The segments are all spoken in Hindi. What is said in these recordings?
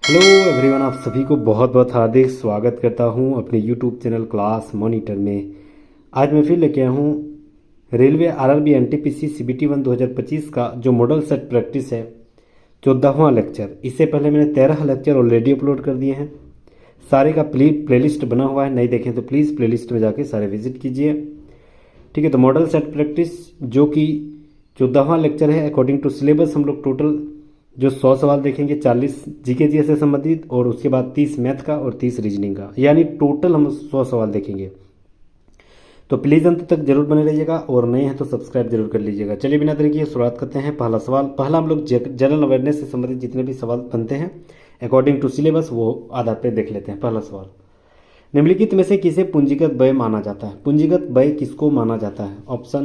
हेलो एवरीवन, आप सभी को बहुत बहुत हार्दिक स्वागत करता हूं अपने यूट्यूब चैनल क्लास मॉनिटर में। आज मैं फिर लेके आया हूं रेलवे आरआरबी एनटीपीसी सीबीटी 1 2025 का जो मॉडल सेट प्रैक्टिस है 14वां लेक्चर। इससे पहले मैंने 13 लेक्चर ऑलरेडी अपलोड कर दिए हैं। सारे का प्लेलिस्ट बना हुआ है, नहीं देखें तो प्लीज़ प्लेलिस्ट में जाके सारे विजिट कीजिए। ठीक है, तो मॉडल सेट प्रैक्टिस जो कि 14वां लेक्चर है, अकॉर्डिंग टू सिलेबस हम लोग टोटल जो 100 सवाल देखेंगे, 40 जीके जीएस से संबंधित और उसके बाद 30 मैथ का और 30 रीजनिंग का, यानी टोटल हम 100 सवाल देखेंगे। तो प्लीज़ अंत तक जरूर बने रहिएगा और नए हैं तो सब्सक्राइब जरूर कर लीजिएगा। चलिए बिना देरी किए शुरुआत करते हैं। पहला सवाल, पहला हम लोग जनरल अवेयरनेस से संबंधित जितने भी सवाल बनते हैं अकॉर्डिंग टू सिलेबस वो आधार पर देख लेते हैं। पहला सवाल, निम्नलिखित में से किसे पूंजीगत व्यय माना जाता है? पूंजीगत व्यय किसको माना जाता है? ऑप्शन,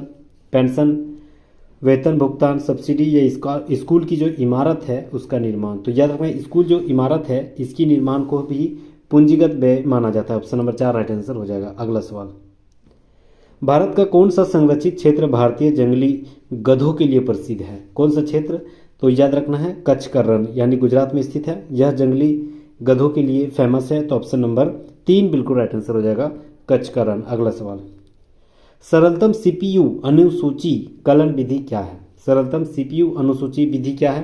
पेंशन, वेतन भुगतान, सब्सिडी या स्कूल की जो इमारत है उसका निर्माण। तो याद रखना, स्कूल जो इमारत है इसकी निर्माण को भी पूंजीगत व्यय माना जाता है। ऑप्शन नंबर 4 राइट आंसर हो जाएगा। अगला सवाल, भारत का कौन सा संरक्षित क्षेत्र भारतीय जंगली गधों के लिए प्रसिद्ध है? कौन सा क्षेत्र? तो याद रखना है कच्छ का रण, यानी गुजरात में स्थित है। यह जंगली गधों के लिए फेमस है। तो ऑप्शन नंबर 3 बिल्कुल राइट आंसर हो जाएगा, कच्छ का रण। अगला सवाल, सरलतम सीपीयू अनुसूची कलन विधि क्या है? सरलतम सीपीयू अनुसूची विधि क्या है?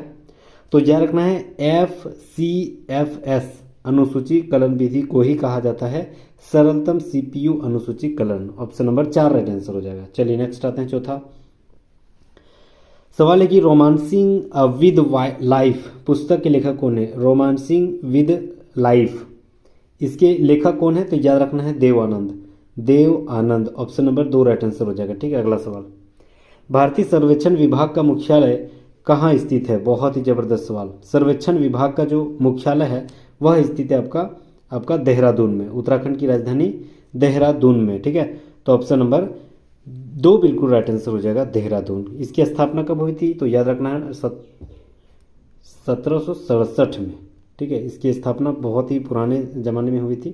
तो याद रखना है FCFS अनुसूची कलन विधि को ही कहा जाता है सरलतम सीपीयू अनुसूची kiln. Option number 4 right answer हो जाएगा। चलिए नेक्स्ट आते हैं। चौथा सवाल है कि रोमांसिंग विद लाइफ पुस्तक के लेखक कौन है? रोमांसिंग विद लाइफ, इसके लेखक कौन है? तो याद रखना है Dev Anand. Option number 2 right answer हो जाएगा। ठीक है, अगला सवाल, भारतीय सर्वेक्षण विभाग का मुख्यालय कहाँ स्थित है? बहुत ही जबरदस्त सवाल। सर्वेक्षण विभाग का जो मुख्यालय है वह स्थित है आपका देहरादून में, उत्तराखंड की राजधानी देहरादून में। ठीक है, तो ऑप्शन नंबर 2 बिल्कुल राइट आंसर हो जाएगा, देहरादून। इसकी स्थापना कब हुई थी? तो याद रखना है 1767 में। ठीक है, इसकी स्थापना बहुत ही पुराने ज़माने में हुई थी,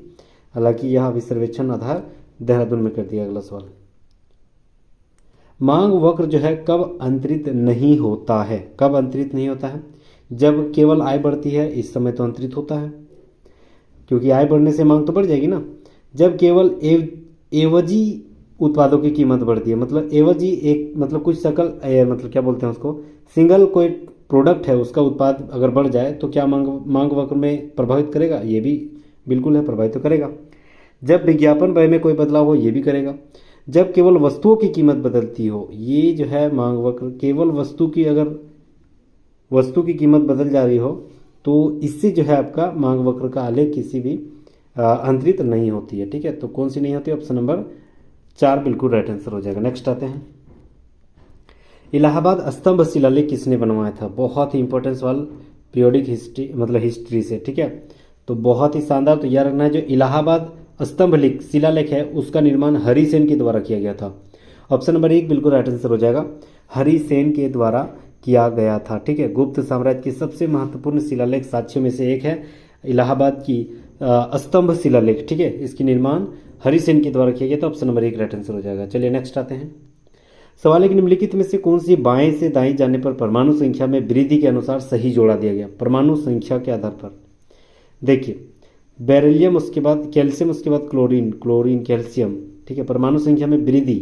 हालांकि यह अभी सर्वेक्षण आधार देहरादून में कर दिया। अगला सवाल, मांग वक्र जो है कब अंतरित नहीं होता है? कब अंतरित नहीं होता है? जब केवल आय बढ़ती है, इस समय तो अंतरित होता है, क्योंकि आय बढ़ने से मांग तो बढ़ जाएगी ना। जब केवल एवजी उत्पादों की कीमत बढ़ती है, मतलब एवजी एक मतलब कुछ सकल मतलब क्या बोलते हैं उसको, सिंगल कोई प्रोडक्ट है उसका उत्पाद अगर बढ़ जाए तो क्या मांग वक्र में प्रभावित करेगा? ये भी बिल्कुल है, प्रभावित तो करेगा। जब विज्ञापन व्यय में कोई बदलाव हो, ये भी करेगा। जब केवल वस्तुओं की कीमत बदलती हो, ये जो है मांग वक्र, केवल अगर वस्तु की कीमत बदल जा रही हो तो इससे जो है आपका मांग वक्र का आलेख किसी भी अंतरित नहीं होती है। ठीक है, तो कौन सी नहीं होती? ऑप्शन नंबर 4 बिल्कुल राइट आंसर हो जाएगा। नेक्स्ट आते हैं, इलाहाबाद स्तंभ शिलालेख किसने बनवाया था? बहुत ही इंपॉर्टेंट सवाल, पीरियोडिक हिस्ट्री मतलब हिस्ट्री से। ठीक है, तो बहुत ही शानदार। तो याद रखना है जो इलाहाबाद स्तंभ शिलालेख है उसका निर्माण हरिसेन के द्वारा किया गया था। ऑप्शन नंबर 1 बिल्कुल राइट आंसर हो जाएगा, हरिसेन के द्वारा किया गया था। ठीक है, गुप्त साम्राज्य की सबसे महत्वपूर्ण शिलालेख साक्ष्यों में से एक है इलाहाबाद की स्तंभ शिलालेख। ठीक है, इसकी निर्माण हरिसेन के द्वारा किया गया था। ऑप्शन नंबर 1 राइट आंसर हो जाएगा। चलिए नेक्स्ट आते हैं, सवाल है कि निम्नलिखित में से कौन सी बाएं से दाएं जाने पर परमाणु संख्या में वृद्धि के अनुसार सही जोड़ा दिया गया? परमाणु संख्या के आधार पर देखिए, बेरिलियम, उसके बाद कैल्शियम, उसके बाद क्लोरीन कैल्शियम। ठीक है, परमाणु संख्या में वृद्धि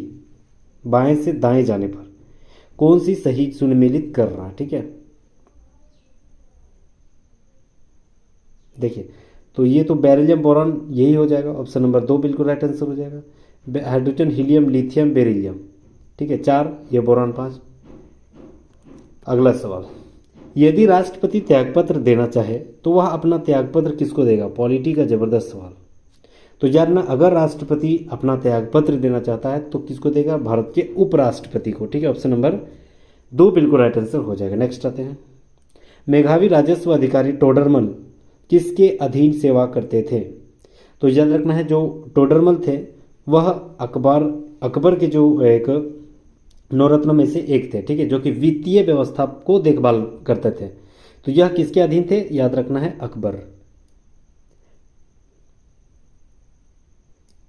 बाएं से दाएं जाने पर कौन सी सही सुनिम्नलिखित कर रहा है? ठीक है, देखिए तो ये तो बेरिलियम बोरॉन यही हो जाएगा। ऑप्शन नंबर 2 बिल्कुल राइट आंसर हो जाएगा। Hydrogen, helium, lithium, beryllium. ठीक है, 4 ये बोरॉन 5। अगला सवाल, यदि राष्ट्रपति त्यागपत्र देना चाहे तो वह अपना त्यागपत्र किसको देगा? पॉलिटी का जबरदस्त सवाल। तो जानना, अगर राष्ट्रपति अपना त्यागपत्र देना चाहता है तो किसको देगा? भारत के उपराष्ट्रपति को। ठीक है, ऑप्शन नंबर 2 बिल्कुल राइट आंसर हो जाएगा। नेक्स्ट आते हैं, मेघावी राजस्व अधिकारी टोडरमल किसके अधीन सेवा करते थे? तो याद रखना है जो टोडरमल थे वह अकबर के जो एक नौरत्नों में से एक थे। ठीक है, जो कि वित्तीय व्यवस्था को देखभाल करते थे। तो यह किसके अधीन थे? याद रखना है अकबर।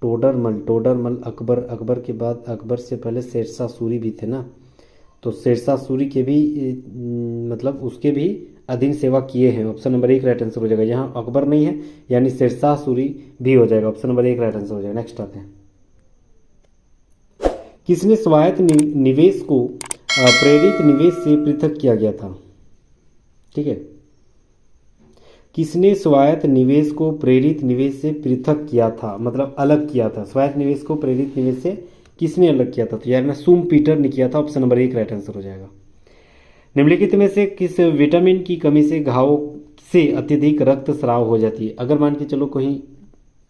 टोडरमल अकबर के बाद, अकबर से पहले शेरशाह सूरी भी थे ना, तो शेरशाह सूरी के भी मतलब उसके भी अधीन सेवा किए हैं, ऑप्शन नंबर 1 राइट आंसर हो जाएगा। यहाँ अकबर नहीं है यानी शेरशाह सूरी भी हो जाएगा, ऑप्शन नंबर 1 राइट आंसर हो जाएगा। नेक्स्ट आते हैं, किसने स्वायत्त निवेश को प्रेरित निवेश से पृथक किया गया था? ठीक है, किसने स्वायत्त निवेश को प्रेरित निवेश से पृथक किया था, मतलब अलग किया था। स्वायत्त निवेश को प्रेरित निवेश से किसने अलग किया था? तो यार ना शुम्पीटर ने किया था, ऑप्शन नंबर 1 राइट आंसर हो जाएगा। निम्नलिखित में से किस विटामिन की कमी से घाव से अत्यधिक रक्तस्राव हो जाती है? अगर मान के चलो कहीं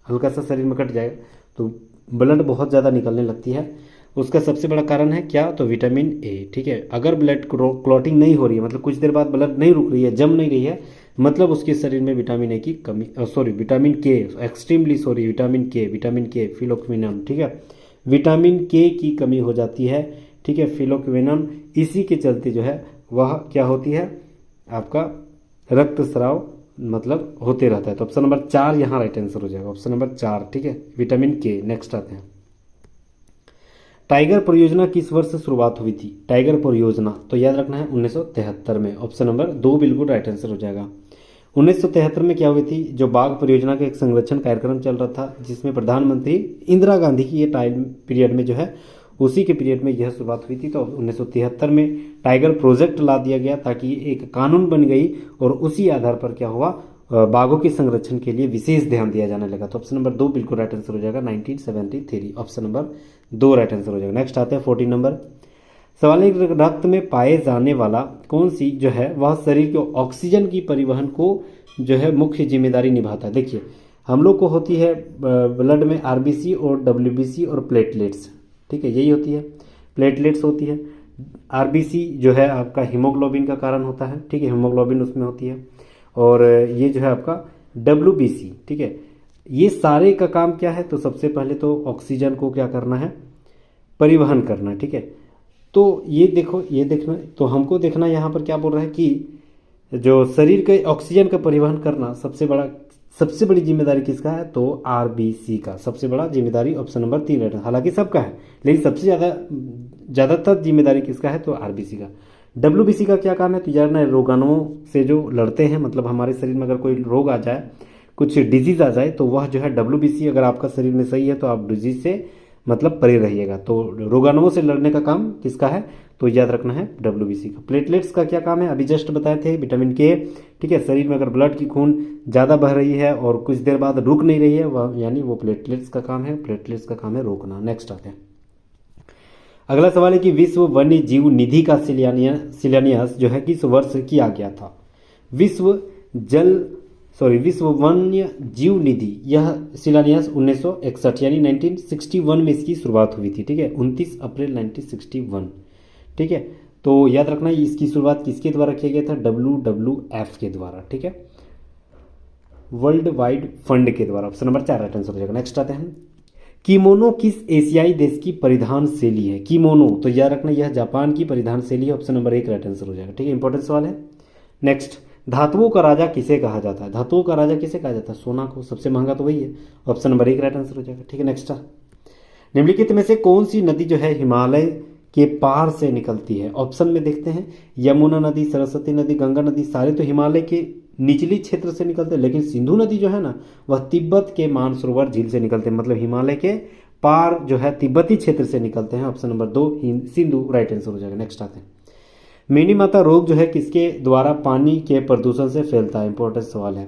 हल्का सा शरीर में कट जाएगा तो ब्लड बहुत ज़्यादा निकलने लगती है, उसका सबसे बड़ा कारण है क्या? तो विटामिन ए। ठीक है, अगर ब्लड क्लॉटिंग नहीं हो रही है, मतलब कुछ देर बाद ब्लड नहीं रुक रही है, जम नहीं रही है, मतलब उसके शरीर में विटामिन ए की कमी, विटामिन के, एक्सट्रीमली सॉरी, विटामिन के फिलोक्विनम, ठीक है, विटामिन के की कमी हो जाती है। ठीक है, फिलोक्विनम, इसी के चलते जो है वह क्या होती है, आपका रक्तस्राव मतलब होते रहता है। तो ऑप्शन नंबर 4 यहाँ राइट आंसर हो जाएगा, ऑप्शन नंबर 4। ठीक है, विटामिन के। नेक्स्ट आते हैं, टाइगर परियोजना किस वर्ष से शुरुआत हुई थी? टाइगर परियोजना तो याद रखना है 1973 में, ऑप्शन नंबर 2 बिल्कुल राइट आंसर हो जाएगा। 1973 में क्या हुई थी? जो बाघ परियोजना का एक संरक्षण कार्यक्रम चल रहा था, जिसमें प्रधानमंत्री इंदिरा गांधी की ये टाइम पीरियड में जो है, उसी के पीरियड में यह शुरुआत हुई थी। तो 1973 में टाइगर प्रोजेक्ट ला दिया गया ताकि एक कानून बन गई और उसी आधार पर क्या हुआ, बाघों के संरक्षण के लिए विशेष ध्यान दिया जाने लगा। तो ऑप्शन नंबर 2 बिल्कुल राइट आंसर हो जाएगा, 1973, ऑप्शन नंबर 2 राइट आंसर हो जाएगा। नेक्स्ट आते हैं 14 नंबर सवाल है, रक्त में पाए जाने वाला कौन सी जो है वह शरीर के ऑक्सीजन की परिवहन को जो है मुख्य जिम्मेदारी निभाता है? देखिए, हम लोग को होती है ब्लड में आरबीसी और डब्ल्यूबीसी और प्लेटलेट्स। ठीक है, यही होती है, प्लेटलेट्स होती है। आरबीसी जो है आपका हीमोग्लोबिन का कारण होता है, ठीक है, हीमोग्लोबिन उसमें होती है। और ये जो है आपका डब्ल्यूबीसी, ठीक है, ये सारे का काम क्या है? तो सबसे पहले तो ऑक्सीजन को क्या करना है, परिवहन करना। ठीक है, तो ये देखो, ये देखना, तो हमको देखना यहाँ पर क्या बोल रहा है कि जो शरीर के ऑक्सीजन का परिवहन करना सबसे बड़ी जिम्मेदारी किसका है? तो आरबीसी का सबसे बड़ा जिम्मेदारी, ऑप्शन नंबर 3 रहता है। हालांकि सबका है, लेकिन सबसे ज़्यादातर जिम्मेदारी किसका है? तो आरबीसी का। डब्ल्यूबीसी का क्या काम है? तो यार ना रोगाणुओं से जो लड़ते हैं, मतलब हमारे शरीर में अगर कोई रोग आ जाए, कुछ डिजीज आ जाए, तो वह जो है डब्ल्यूबीसी, अगर आपका शरीर में सही है तो आप डिजीज से मतलब परे रहिएगा। तो रोगाणुओं से लड़ने का काम किसका है? तो याद रखना है डब्ल्यूबीसी का। प्लेटलेट्स का क्या काम है? अभी जस्ट बताए थे, विटामिन के। ठीक है, शरीर में अगर ब्लड की खून ज़्यादा बह रही है और कुछ देर बाद रुक नहीं रही है, वह यानी वो प्लेटलेट्स का काम है, प्लेटलेट्स का काम है रोकना। नेक्स्ट आते हैं, अगला सवाल है कि विश्व वन्य जीव निधि का शिलान्यास जो है किस वर्ष किया गया था? विश्व वन्य जीव निधि, यह शिलान्यास 1961 यानी 1961 में इसकी शुरुआत हुई थी। ठीक है, 29 अप्रैल 1961। ठीक है, तो याद रखना इसकी शुरुआत किसके द्वारा किया गया था? WWF के द्वारा। ठीक है, वर्ल्ड वाइड फंड के द्वारा, ऑप्शन नंबर 4 राइट आंसर हो जाएगा। नेक्स्ट आते हैं, किमोनो किस एशियाई देश की परिधान शैली है? किमोनो तो याद रखना यह जापान की परिधान शैली है, ऑप्शन नंबर 1 राइट आंसर हो जाएगा। ठीक है, इंपॉर्टेंट सवाल है। नेक्स्ट, धातुओं का राजा किसे कहा जाता है? धातुओं का राजा किसे कहा जाता है? सोना को, सबसे महंगा तो वही है, ऑप्शन नंबर 1 राइट आंसर हो जाएगा। ठीक है, नेक्स्ट, निम्नलिखित में से कौन सी नदी जो है हिमालय के पार से निकलती है? ऑप्शन में देखते हैं, यमुना नदी, सरस्वती नदी, गंगा नदी, सारे तो हिमालय के निचली क्षेत्र से निकलते हैं, लेकिन सिंधु नदी जो है ना, वह तिब्बत के मानसरोवर झील से निकलते हैं, मतलब हिमालय के पार जो है तिब्बती क्षेत्र से निकलते हैं, option number 2 Sindhu right answer हो जाएगा। नेक्स्ट आते हैं, मिनीमाता रोग जो है किसके द्वारा पानी के प्रदूषण से फैलता है? इंपॉर्टेंट सवाल है,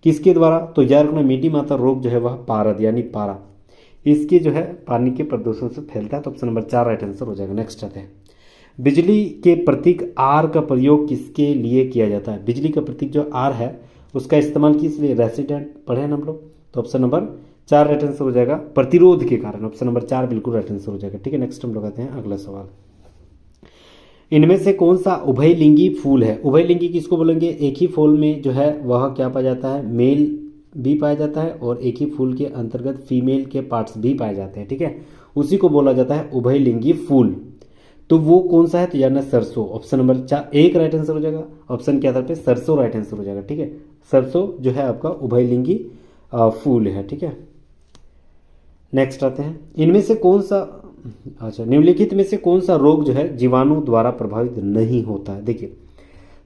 किसके द्वारा? तो याद रखना मिनीमाता रोग जो है वह पारद यानी पारा, इसके जो है पानी के प्रदूषण से फैलता है, तो ऑप्शन नंबर 4 राइट आंसर हो जाएगा। नेक्स्ट आते हैं, बिजली के प्रतीक आर का प्रयोग किसके लिए किया जाता है? बिजली का प्रतीक जो आर है उसका इस्तेमाल किस लिए? रेसिडेंट पढ़े हैं हम लोग, तो ऑप्शन नंबर 4 राइट आंसर हो जाएगा, प्रतिरोध के कारण, ऑप्शन नंबर 4 बिल्कुल राइट आंसर हो जाएगा। ठीक है, नेक्स्ट हम लोग आते हैं अगला सवाल, इनमें से कौन सा उभयलिंगी फूल है? उभयलिंगी किसको बोलेंगे? एक ही फूल में जो है वह क्या पाया जाता है? मेल भी पाया जाता है और एक ही फूल के अंतर्गत फीमेल के पार्ट्स भी पाए जाते हैं। ठीक है, उसी को बोला जाता है उभयलिंगी फूल। तो वो कौन सा है? तो यार सरसों, ऑप्शन नंबर 1 राइट आंसर हो जाएगा, ऑप्शन के आधार पे सरसों राइट आंसर हो जाएगा। ठीक है, सरसों जो है आपका उभयलिंगी फूल है। ठीक है, नेक्स्ट आते हैं, इनमें से कौन सा, निम्नलिखित में से कौन सा रोग जो है जीवाणु द्वारा प्रभावित नहीं होता है? देखिए,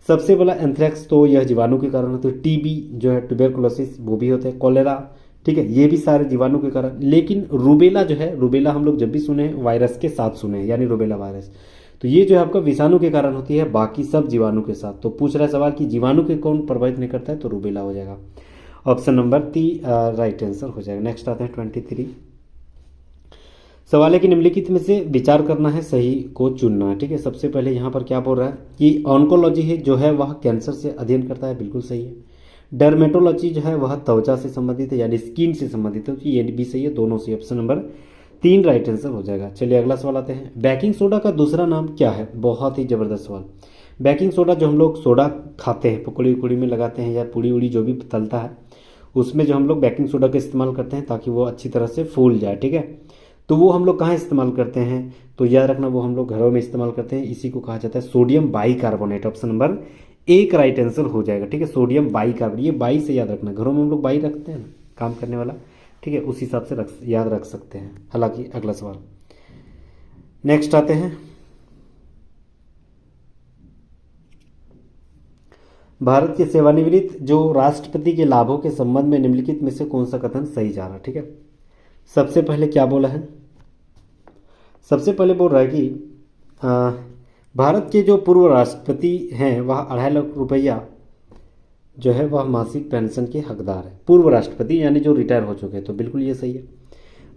सबसे बड़ा एंथ्रेक्स तो यह जीवाणु के कारण होते हैं। टीबी जो है ट्यूबरकुलोसिस वो भी होते हैं। कॉलेरा, ठीक है, ये भी सारे जीवाणु के कारण। लेकिन रूबेला जो है, रूबेला हम लोग जब भी सुने हैं वायरस के साथ सुने हैं, यानी रूबेला वायरस, तो ये जो है आपका विषाणु के कारण होती है, बाकी सब जीवाणु के साथ। तो पूछ रहा है सवाल कि जीवाणु के कौन प्रभावित नहीं करता है, तो रूबेला हो जाएगा। ऑप्शन नंबर 3 राइट आंसर हो जाएगा। नेक्स्ट आते हैं 23। सवाल है कि निम्नलिखित में से विचार करना है, सही को चुनना है। ठीक है, सबसे पहले यहाँ पर क्या बोल रहा है कि ऑन्कोलॉजी है जो है वह कैंसर से अध्ययन करता है, बिल्कुल सही है। डर्मेटोलॉजी जो है वह त्वचा से संबंधित है, यानी स्किन से संबंधित है, ये भी सही है, दोनों सही। ऑप्शन नंबर 3 राइट आंसर हो जाएगा। चलिए अगला सवाल आते हैं। बेकिंग सोडा का दूसरा नाम क्या है? बहुत ही जबरदस्त सवाल। बेकिंग सोडा जो हम लोग सोडा खाते हैं, पकौड़ी उकड़ी में लगाते हैं, या पूड़ी उड़ी जो भी तलता है उसमें जो हम लोग बेकिंग सोडा का इस्तेमाल करते हैं ताकि वो अच्छी तरह से फूल जाए। ठीक है, तो वो हम लोग कहाँ इस्तेमाल करते हैं, तो याद रखना वो हम लोग घरों में इस्तेमाल करते हैं। इसी को कहा जाता है sodium bicarbonate. Option number 1 right answer हो जाएगा। ठीक है, सोडियम बाइकार्बोनेट, ये बाई से याद रखना, घरों में हम लोग बाई रखते हैं ना, काम करने वाला। ठीक है, उस हिसाब से याद रख सकते हैं। हालांकि अगला सवाल नेक्स्ट आते हैं। भारत के सेवानिवृत्त जो राष्ट्रपति के लाभों के संबंध में निम्नलिखित में से कौन सा कथन सही जा रहा है? ठीक है, सबसे पहले क्या बोला है, सबसे पहले बोल रहा है कि भारत के जो पूर्व राष्ट्रपति हैं वह 2.5 लाख रुपया जो है वह मासिक पेंशन के हकदार है। पूर्व राष्ट्रपति यानी जो रिटायर हो चुके हैं, तो बिल्कुल ये सही है।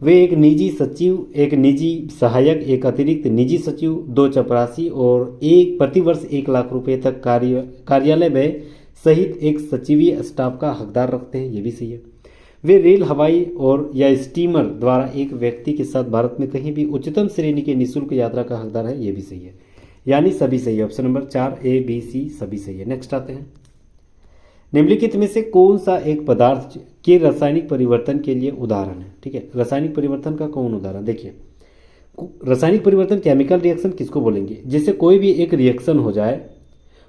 वे एक निजी सचिव, एक निजी सहायक, एक अतिरिक्त निजी सचिव, 2 चपरासी और एक प्रतिवर्ष 1 लाख रुपए तक कार्यालय व्यय सहित एक सचिवीय स्टाफ का हकदार रखते हैं, ये भी सही है। वे रेल, हवाई और या स्टीमर द्वारा एक व्यक्ति के साथ भारत में कहीं भी उच्चतम श्रेणी के निःशुल्क यात्रा का हकदार है, ये भी सही है। यानी सभी सही है। Option number 4 A, B, C सभी सही है। नेक्स्ट आते हैं। निम्नलिखित में से कौन सा एक पदार्थ के रासायनिक परिवर्तन के लिए उदाहरण है? ठीक है, रासायनिक परिवर्तन का कौन उदाहरण? देखिए, रासायनिक परिवर्तन केमिकल रिएक्शन किसको बोलेंगे? जैसे कोई भी एक रिएक्शन हो जाए,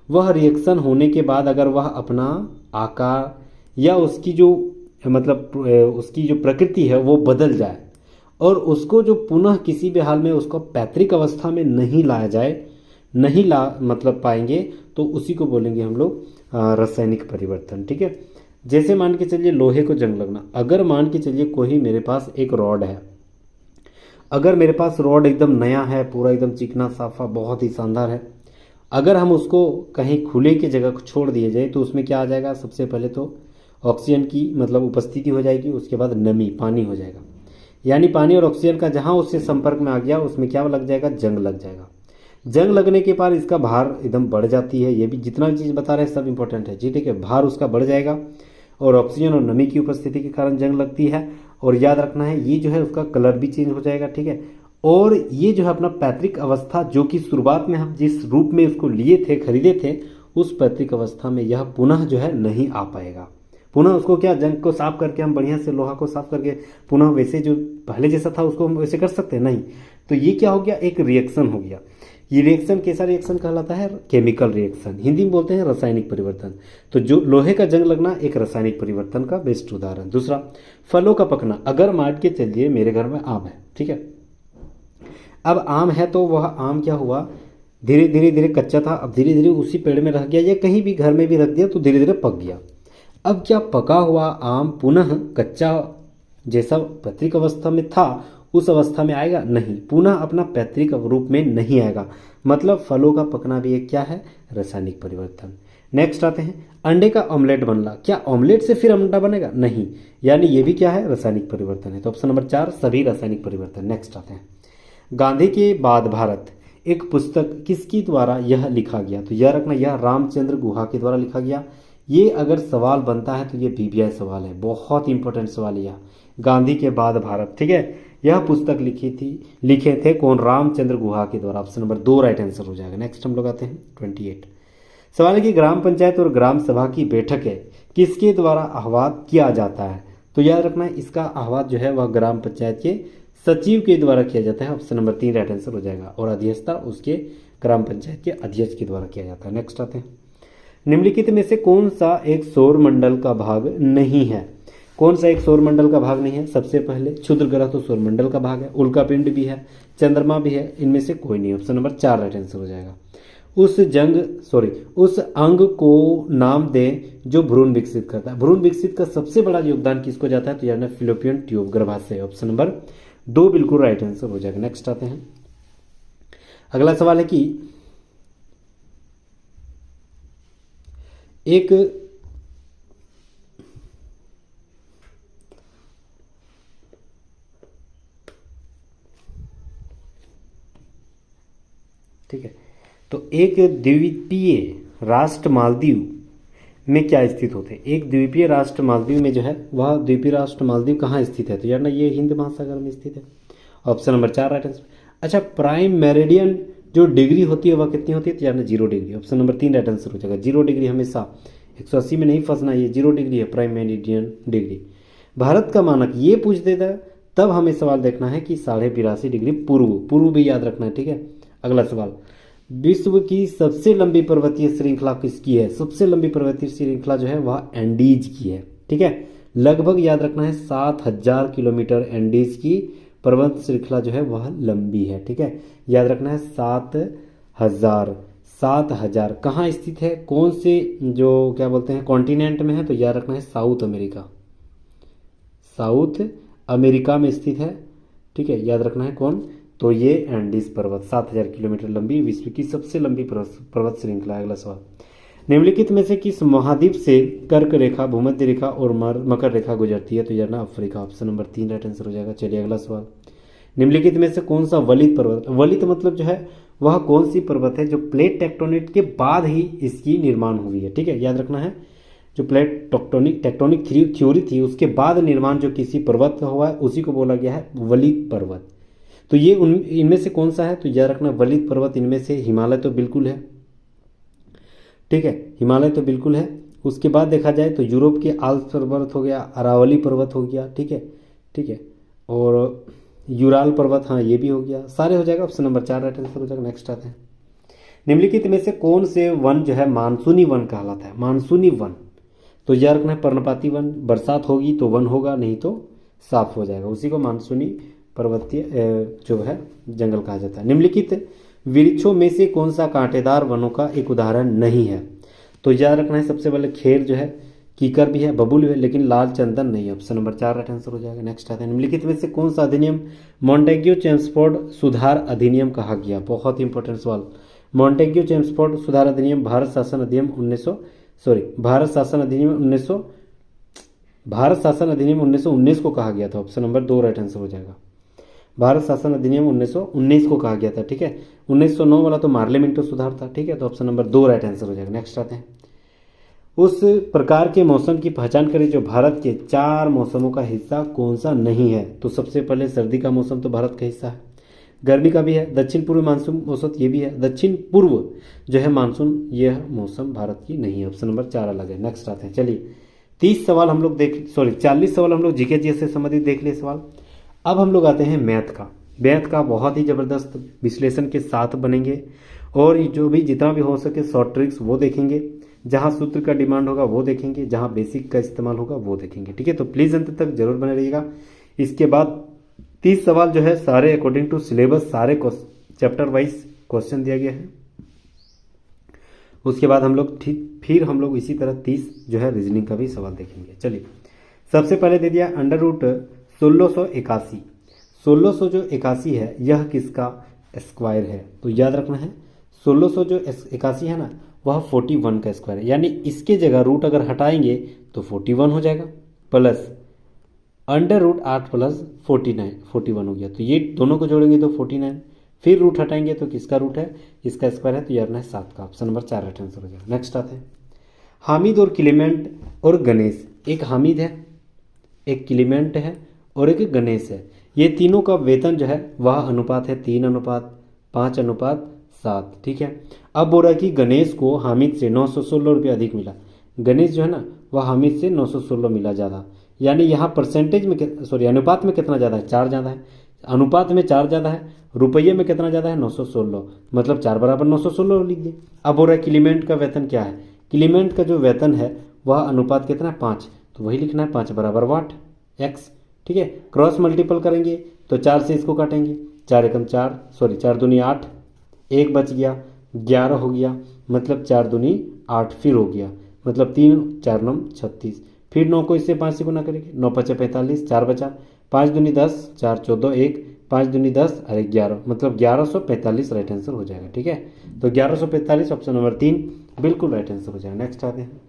वह रिएक्शन होने के बाद अगर वह अपना आकार या उसकी जो उसकी जो प्रकृति है वो बदल जाए और उसको जो पुनः किसी भी हाल में उसको पैतृक अवस्था में नहीं लाया जाए, नहीं ला पाएंगे, तो उसी को बोलेंगे हम लोग रासायनिक परिवर्तन। ठीक है, जैसे मान के चलिए लोहे को जंग लगना। अगर मान के चलिए कोई मेरे पास एक रॉड है, अगर मेरे पास रॉड एकदम नया है, पूरा एकदम चिकना साफा, बहुत ही शानदार है, अगर हम उसको कहीं खुले की जगह छोड़ दिए जाए तो उसमें क्या आ जाएगा? सबसे पहले तो ऑक्सीजन की उपस्थिति हो जाएगी, उसके बाद नमी, पानी हो जाएगा। यानी पानी और ऑक्सीजन का जहां उससे संपर्क में आ गया उसमें क्या लग जाएगा? जंग लग जाएगा। जंग लगने के बाद इसका भार एकदम बढ़ जाती है। ये भी जितना भी चीज़ बता रहे हैं सब इंपॉर्टेंट है जी। ठीक है, भार उसका बढ़ जाएगा और ऑक्सीजन और नमी की उपस्थिति के कारण जंग लगती है। और याद रखना है ये जो है उसका कलर भी चेंज हो जाएगा। ठीक है, और ये जो है अपना पैतृक अवस्था, जो कि शुरुआत में हम जिस रूप में उसको लिए थे, खरीदे थे, उस पैतृक अवस्था में यह पुनः जो है नहीं आ पाएगा। पुनः उसको क्या, जंग को साफ करके हम बढ़िया से लोहा को साफ करके पुनः वैसे जो पहले जैसा था उसको हम वैसे कर सकते हैं? नहीं। तो ये क्या हो गया? एक रिएक्शन हो गया। ये रिएक्शन कैसा रिएक्शन कहलाता है? केमिकल रिएक्शन, हिंदी में बोलते हैं रासायनिक परिवर्तन। तो जो लोहे का जंग लगना एक रासायनिक परिवर्तन का बेस्ट उदाहरण। दूसरा, फलों का पकना। अगर मान के चलिए मेरे घर में आम है, ठीक है, अब आम है तो वह आम क्या हुआ, धीरे धीरे धीरे कच्चा था, अब धीरे धीरे उसी पेड़ में रह गया या कहीं भी घर में भी रख दिया तो धीरे धीरे पक गया। अब क्या पका हुआ आम पुनः कच्चा जैसा पैतृक अवस्था में था उस अवस्था में आएगा? नहीं, पुनः अपना पैतृक रूप में नहीं आएगा। मतलब फलों का पकना भी एक क्या है? रासायनिक परिवर्तन। नेक्स्ट आते हैं, अंडे का ऑमलेट बनना। क्या ऑमलेट से फिर अंडा बनेगा? नहीं, यानी ये भी क्या है? रासायनिक परिवर्तन है। तो ऑप्शन नंबर 4 सभी रासायनिक परिवर्तन। नेक्स्ट आते हैं, गांधी के बाद भारत एक पुस्तक किसकी द्वारा यह लिखा गया? तो यह रखना, यह रामचंद्र गुहा के द्वारा लिखा गया। ये अगर सवाल बनता है तो ये BBI सवाल है, बहुत इंपॉर्टेंट सवाल है यह। गांधी के बाद भारत, ठीक है, यह पुस्तक लिखे थे कौन? रामचंद्र गुहा के द्वारा। ऑप्शन नंबर 2 राइट आंसर हो जाएगा। नेक्स्ट हम लोग आते हैं 28। सवाल है कि ग्राम पंचायत और ग्राम सभा की बैठक है किसके द्वारा आह्वान किया जाता है? तो याद रखना इसका आह्वान जो है वह ग्राम पंचायत के सचिव के द्वारा किया जाता है। ऑप्शन नंबर 3 राइट आंसर हो जाएगा। और अध्यक्षता उसके ग्राम पंचायत के अध्यक्ष के द्वारा किया जाता है। नेक्स्ट आते हैं, निम्नलिखित में से कौन सा एक सौर मंडल का भाग नहीं है? कौन सा एक सौर मंडल का भाग नहीं है? सबसे पहले क्षुद्र ग्रह तो सौर मंडल का भाग है, उल्का पिंड भी है, चंद्रमा भी है, इनमें से कोई नहीं। ऑप्शन नंबर 4 राइट आंसर हो जाएगा। उस अंग को नाम दें जो भ्रूण विकसित करता है। भ्रूण विकसित का सबसे बड़ा योगदान किसको जाता है? तो यानी फिलोपियन ट्यूब, गर्भाशय। ऑप्शन नंबर 2 बिल्कुल राइट आंसर हो जाएगा। नेक्स्ट आते हैं, अगला सवाल है कि एक ठीक है, तो एक द्वीपीय राष्ट्र मालदीव में क्या स्थित होते हैं? एक द्वीपीय राष्ट्र मालदीव में जो है वह द्वीपीय राष्ट्र मालदीव कहाँ स्थित है? तो यार ना ये हिंद महासागर में स्थित है। Option number 4 right answer. अच्छा, प्राइम मेरिडियन जो डिग्री होती है वह कितनी होती है? तो यार ना 0 degree. Option number 3 right answer हो जाएगा। 0 डिग्री हमेशा 180 में नहीं फंसना, ये 0 डिग्री है प्राइम मेरिडियन डिग्री। भारत का मानक ये पूछ देता तब हमें सवाल देखना है कि 82.5 डिग्री पूर्व भी याद रखना है। ठीक है, अगला सवाल, विश्व की सबसे लंबी पर्वतीय श्रृंखला किसकी है? सबसे लंबी पर्वतीय श्रृंखला जो है वह एंडीज की है। ठीक है, लगभग याद रखना है 7000 किलोमीटर एंडीज की पर्वत श्रृंखला जो है वह लंबी है। ठीक है, याद रखना है 7000 कहाँ स्थित है? कौन से जो क्या बोलते हैं कॉन्टिनेंट में है? तो याद रखना है साउथ अमेरिका में स्थित है। ठीक है, याद रखना है कौन? तो ये एंडीज पर्वत 7000 किलोमीटर लंबी विश्व की सबसे लंबी पर्वत श्रृंखला है। अगला सवाल, निम्नलिखित में से किस महाद्वीप से कर्क रेखा, भूमध्य रेखा और मकर रेखा गुजरती है? तो यार ना Africa. Option number 3 right answer हो जाएगा। चलिए अगला सवाल, निम्नलिखित में से कौन सा वलित पर्वत, वलित मतलब जो है वह कौन सी पर्वत है जो प्लेट टेक्टोनिक के बाद ही इसकी निर्माण हुई है? ठीक है, याद रखना है जो प्लेट टेक्टोनिक थ्योरी थी उसके बाद निर्माण जो किसी पर्वत का हुआ है उसी को बोला गया है वलित पर्वत। तो ये इनमें से कौन सा है? तो याद रखना वलित पर्वत इनमें से हिमालय तो बिल्कुल है। ठीक है, हिमालय तो बिल्कुल है। उसके बाद देखा जाए तो यूरोप के आल्प्स पर्वत हो गया, अरावली पर्वत हो गया। ठीक है, और यूराल पर्वत, हाँ ये भी हो गया, सारे हो जाएगा। ऑप्शन नंबर 4 राइट आंसर हो जाएगा। नेक्स्ट आते हैं, निम्नलिखित में से कौन से वन जो है मानसूनी वन कहलाता है? मानसूनी वन, तो याद रखना है पर्णपाती वन। बरसात होगी तो वन होगा, नहीं तो साफ हो जाएगा, उसी को मानसूनी पर्वतीय जो है जंगल कहा जाता है। निम्नलिखित वृक्षों में से कौन सा कांटेदार वनों का एक उदाहरण नहीं है? तो याद रखना है सबसे पहले खेर जो है, कीकर भी है, बबूल भी है, लेकिन लाल चंदन नहीं है। ऑप्शन नंबर 4 राइट आंसर हो जाएगा। नेक्स्ट आता है, निम्नलिखित में से कौन सा अधिनियम मॉन्टेग्यू चेम्सफोर्ड सुधार अधिनियम कहा गया? बहुत इंपॉर्टेंट सवाल। मॉन्टेग्यू चेम्सफोर्ड सुधार अधिनियम भारत शासन अधिनियम 1919 को कहा गया था। ऑप्शन नंबर 2 राइट आंसर हो जाएगा। भारत शासन अधिनियम 1919 को कहा गया था। ठीक है, 1909 वाला तो मार्लियामेंटो सुधार था। ठीक है, तो ऑप्शन नंबर 2 राइट आंसर हो जाएगा। नेक्स्ट आते हैं, उस प्रकार के मौसम की पहचान करें जो भारत के 4 मौसमों का हिस्सा कौन सा नहीं है? तो सबसे पहले सर्दी का मौसम तो भारत का हिस्सा है, गर्मी का भी है, दक्षिण पूर्व मानसून मौसम ये भी है, दक्षिण पूर्व जो है मानसून यह मौसम भारत की नहीं है। ऑप्शन नंबर 4 अलग है। नेक्स्ट आते हैं, चलिए 40 सवाल हम लोग जीके जी से संबंधित देख लिए सवाल। अब हम लोग आते हैं मैथ का बहुत ही ज़बरदस्त विश्लेषण के साथ बनेंगे, और जो भी जितना भी हो सके शॉर्ट ट्रिक्स वो देखेंगे, जहाँ सूत्र का डिमांड होगा वो देखेंगे, जहाँ बेसिक का इस्तेमाल होगा वो देखेंगे। ठीक है, तो प्लीज़ अंत तक जरूर बने रहिएगा। इसके बाद 30 सवाल जो है सारे अकॉर्डिंग टू सिलेबस, सारे चैप्टर वाइज क्वेश्चन दिया गया है। उसके बाद हम लोग फिर हम लोग इसी तरह 30 जो है रीजनिंग का भी सवाल देखेंगे। चलिए, सबसे पहले दे दिया अंडर रूट 1681। 1600 जो 81 है यह किसका स्क्वायर है? तो याद रखना है 1600 जो 81 है ना वह 41 का स्क्वायर है, यानी इसके जगह रूट अगर हटाएंगे तो 41 हो जाएगा, प्लस अंडर रूट 8 प्लस 41 हो गया। तो ये दोनों को जोड़ेंगे तो 49, फिर रूट हटाएंगे तो किसका रूट है? इसका स्क्वायर है, तो याद रखना है 7 का। ऑप्शन नंबर 4 राइट आंसर हो जाएगा। नेक्स्ट आते हैं, हामिद और क्लीमेंट और गणेश। एक हामिद है, एक क्लीमेंट है और एक गणेश है। ये तीनों का वेतन जो है वह अनुपात है 3:5:7। ठीक है, अब बोल रहा है कि गणेश को हामिद से 916 रुपये अधिक मिला। गणेश जो है ना वह हामिद से 916 मिला ज़्यादा, यानी यहाँ परसेंटेज में अनुपात में कितना ज़्यादा है? 4 ज़्यादा है। अनुपात में 4 ज़्यादा है, रुपये में कितना ज़्यादा है? 916, मतलब 4 बराबर 916 लिख दिए। अब बोल रहा है क्लीमेंट का वेतन क्या है? क्लीमेंट का जो वेतन है वह अनुपात कितना है? 5, तो वही लिखना है 5 बराबर वाट एक्स। ठीक है, क्रॉस मल्टीपल करेंगे तो 4 से इसको काटेंगे, 4 एकम 4, 4 दूनी 8, 1 बच गया 11 हो गया, मतलब 4 दूनी 8, फिर हो गया, मतलब 3 4 9 36, फिर 9 को इससे 5 से गुना करेंगे, 9 5 45, 4 बचा, 5 दूनी 10, 4 14 1, 5 दूनी 10 और 11, मतलब 1145 राइट आंसर हो जाएगा। ठीक है, तो 1145 ऑप्शन नंबर 3 बिल्कुल राइट आंसर हो जाएगा। नेक्स्ट आते हैं।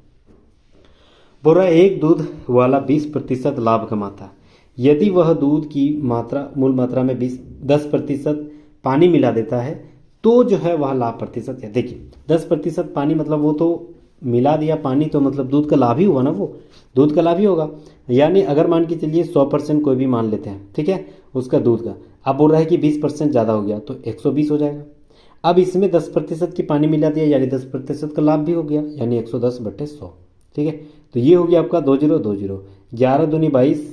बोल रहा है एक दूध वाला 20% लाभ कमाता है यदि वह दूध की मात्रा मूल मात्रा में 10% पानी मिला देता है तो जो है वह लाभ प्रतिशत है। देखिए 10% पानी मतलब वो तो मिला दिया पानी, तो मतलब दूध का लाभ ही हुआ ना, वो दूध का लाभ ही होगा। यानी अगर मान के चलिए 100% कोई भी मान लेते हैं, ठीक है, उसका दूध का, अब बोल रहा है कि 20% ज़्यादा हो गया तो 120 हो जाएगा। अब इसमें 10% की पानी मिला दिया यानी 10% का लाभ भी हो गया, यानी 110/100। ठीक है, तो ये हो गया आपका 2020, 11 दूनी 22।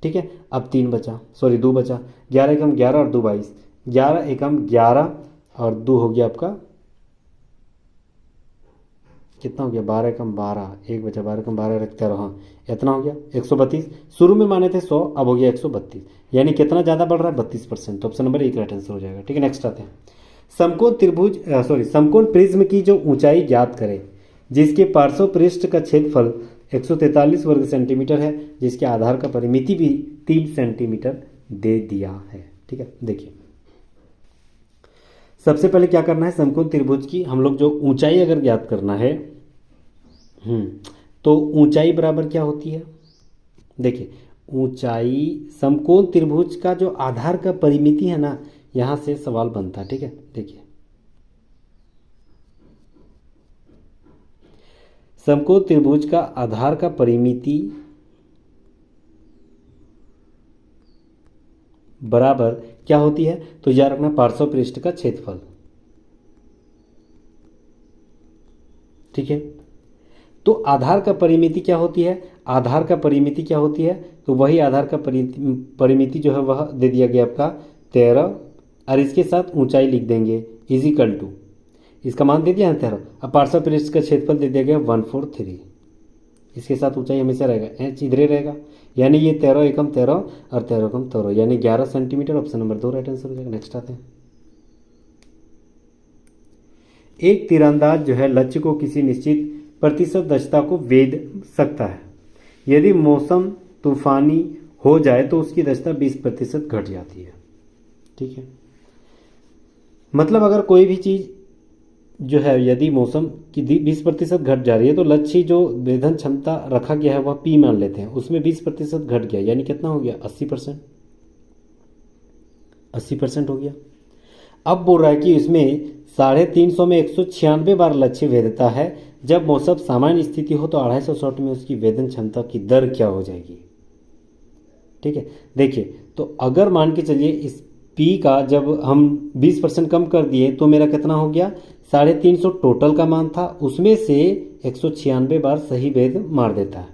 ठीक है, अब 3 बचा, सॉरी 2 बचा, 11 एकम 11 और 2 22, 11 एकम 11 और 2 हो गया आपका कितना हो गया, 12 एकम 12, 1 बचा, 12 एकम 12 रखते रहो, हाँ इतना हो गया 132। शुरू में माने थे 100, अब हो गया 132, यानी कितना ज़्यादा बढ़ रहा है 32%। तो ऑप्शन नंबर 1 राइट आंसर हो जाएगा। ठीक है, नेक्स्ट आते हैं। समकोण त्रिभुज समकोण प्रिज्म की जो ऊंचाई ज्ञात करें जिसके पार्श्व पृष्ठ का क्षेत्रफल 143 वर्ग सेंटीमीटर है, जिसके आधार का परिमिति भी 3 सेंटीमीटर दे दिया है। ठीक है, देखिए सबसे पहले क्या करना है, समकोण त्रिभुज की हम लोग जो ऊंचाई अगर ज्ञात करना है, तो ऊंचाई बराबर क्या होती है, देखिए ऊंचाई समकोण त्रिभुज का जो आधार का परिमिति है ना, यहां से सवाल बनता है। ठीक है, देखिए समकोण त्रिभुज का आधार का परिमिति बराबर क्या होती है, तो याद रखना पार्श्व पृष्ठ का क्षेत्रफल। ठीक है, तो आधार का परिमिति क्या होती है, आधार का परिमिति क्या होती है, तो वही आधार का परिमिति जो है वह दे दिया गया आपका 13, और इसके साथ ऊंचाई लिख देंगे इजिकल टू, इसका मान दे दिया है 13, अब पार्श्व पृष्ठ का क्षेत्रफल दे दिया गया 143, इसके साथ ऊंचाई हमेशा रहेगा, एच इधर रहेगा, यानी ये 13 एकम 13 और 13 एकम 13, यानी 11 centimetre. Option number 2 right answer हो जाएगा। नेक्स्ट आते हैं। एक तीरंदाज जो है लक्ष्य को किसी निश्चित प्रतिशत दक्षता को वेध सकता है, यदि मौसम तूफानी हो जाए तो उसकी दक्षता 20% घट जाती है। ठीक है, मतलब अगर कोई भी चीज़ जो है यदि मौसम की 20% घट जा रही है तो लक्ष्य जो वेधन क्षमता रखा गया है वह P मान लेते हैं, उसमें 20% घट गया, यानी कितना हो गया 80%, 80% हो गया। अब बोल रहा है कि इसमें 350 में 196 बार लक्ष्य वेधता है, जब मौसम सामान्य स्थिति हो तो 250 शॉट में उसकी वेधन क्षमता की दर क्या हो जाएगी। ठीक है, देखिए तो अगर मान के चलिए इस P का जब हम 20% कम कर दिए तो मेरा कितना हो गया 350 टोटल का मान था, उसमें से 196 बार सही वेध मार देता है।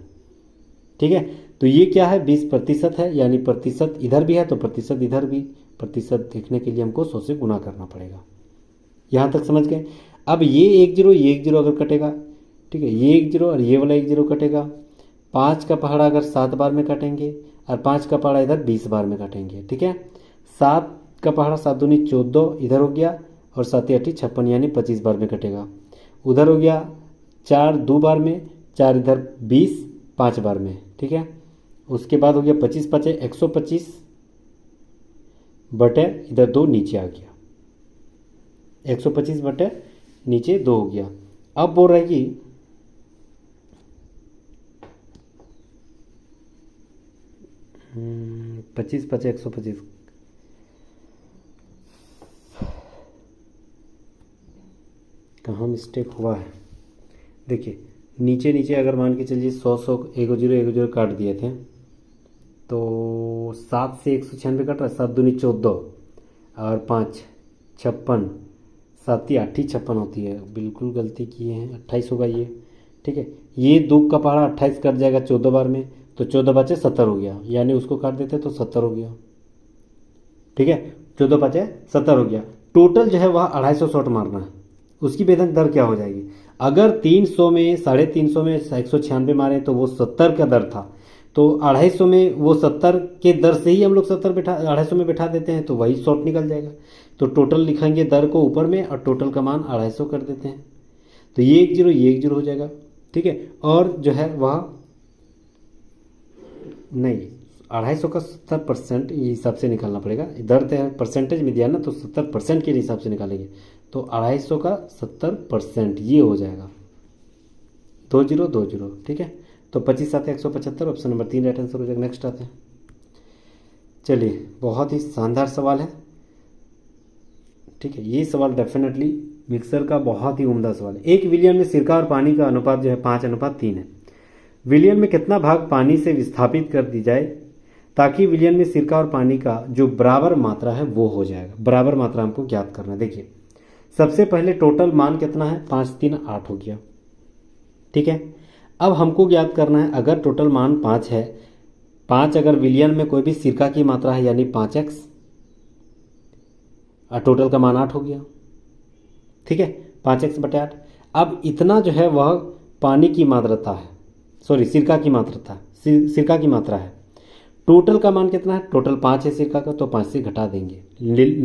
ठीक है, तो ये क्या है 20% है, यानी प्रतिशत इधर भी है तो प्रतिशत इधर भी, प्रतिशत देखने के लिए हमको 100 से गुना करना पड़ेगा। यहाँ तक समझ गए। अब ये 1 0 ये 1 0 अगर कटेगा, ठीक है, ये 1 0 और ये वाला 1 0 कटेगा, 5 का पहाड़ा अगर 7 बार में काटेंगे और 5 का पहाड़ा इधर 20 बार में काटेंगे। ठीक है, 7 का पहाड़ा 7 दूनी 14 इधर हो गया और 7 8 56, यानी 25 बार में कटेगा। उधर हो गया 4 2 बार में, 4 इधर 20 5 बार में। ठीक है, उसके बाद हो गया 25 5 125 बटे इधर 2 नीचे आ गया, 125 बटे नीचे 2 हो गया। अब बोल रहा है कि 25 5 125, कहाँ मिस्टेक हुआ है, देखिए नीचे नीचे अगर मान के चलिए 100 1 0 1 0 काट दिए थे तो 7 से 196 कट रहा है, 7 दूनी 14 और 5 56, 7 8 56 होती है, बिल्कुल गलती किए हैं, 28 होगा ये। ठीक है, ये 2 का पहाड़ा 28 कट जाएगा 14 बार में, तो 14 बचे 70 हो गया, यानी उसको काट देते तो 70 हो गया। ठीक है, 14 बचे 70 हो गया। टोटल जो है वह 250 शॉट मारना है, उसकी वेधन दर क्या हो जाएगी। अगर 300 में 350 में 196 मारे तो वो 70 का दर था, तो 250 में वो 70 के दर से ही हम लोग 250 में बैठा देते हैं, तो वही शॉट निकल जाएगा। तो टोटल लिखेंगे दर को ऊपर में और टोटल का मान 250 कर देते हैं। तो ये 10 हो जाएगा, ठीक है। और जो है वह नहीं 250 का 70% ये हिसाब से निकालना पड़ेगा। दर तो परसेंटेज में दिया ना, तो 70% के हिसाब से निकालेंगे। तो 250 का 70% ये हो जाएगा 2020, ठीक है। तो 25 7 175, ऑप्शन नंबर 3 राइट आंसर हो जाएगा। नेक्स्ट आते हैं। चलिए, बहुत ही शानदार सवाल है, ठीक है। ये सवाल डेफिनेटली मिक्सर का बहुत ही उम्दा सवाल है। 1 विलियन में सिरका और पानी का अनुपात जो है 5:3 है। विलियन में कितना भाग पानी से विस्थापित कर दी जाए ताकि विलियन में सिरका और पानी का जो बराबर मात्रा है वो हो जाएगा। बराबर मात्रा हमको ज्ञात करना है। देखिए, सबसे पहले टोटल मान कितना है, 5 3 8 हो गया, ठीक है। अब हमको ज्ञात करना है, अगर टोटल मान 5 है, 5 अगर विलियन में कोई भी सिरका की मात्रा है यानी 5x, और टोटल का मान 8 हो गया, ठीक है। 5x/8। अब इतना जो है वह पानी की मात्रा है, सॉरी सिरका की मात्रा था, सिरका की मात्रा है। टोटल का मान कितना है, टोटल 5 है सिरका का, तो 5 से घटा देंगे,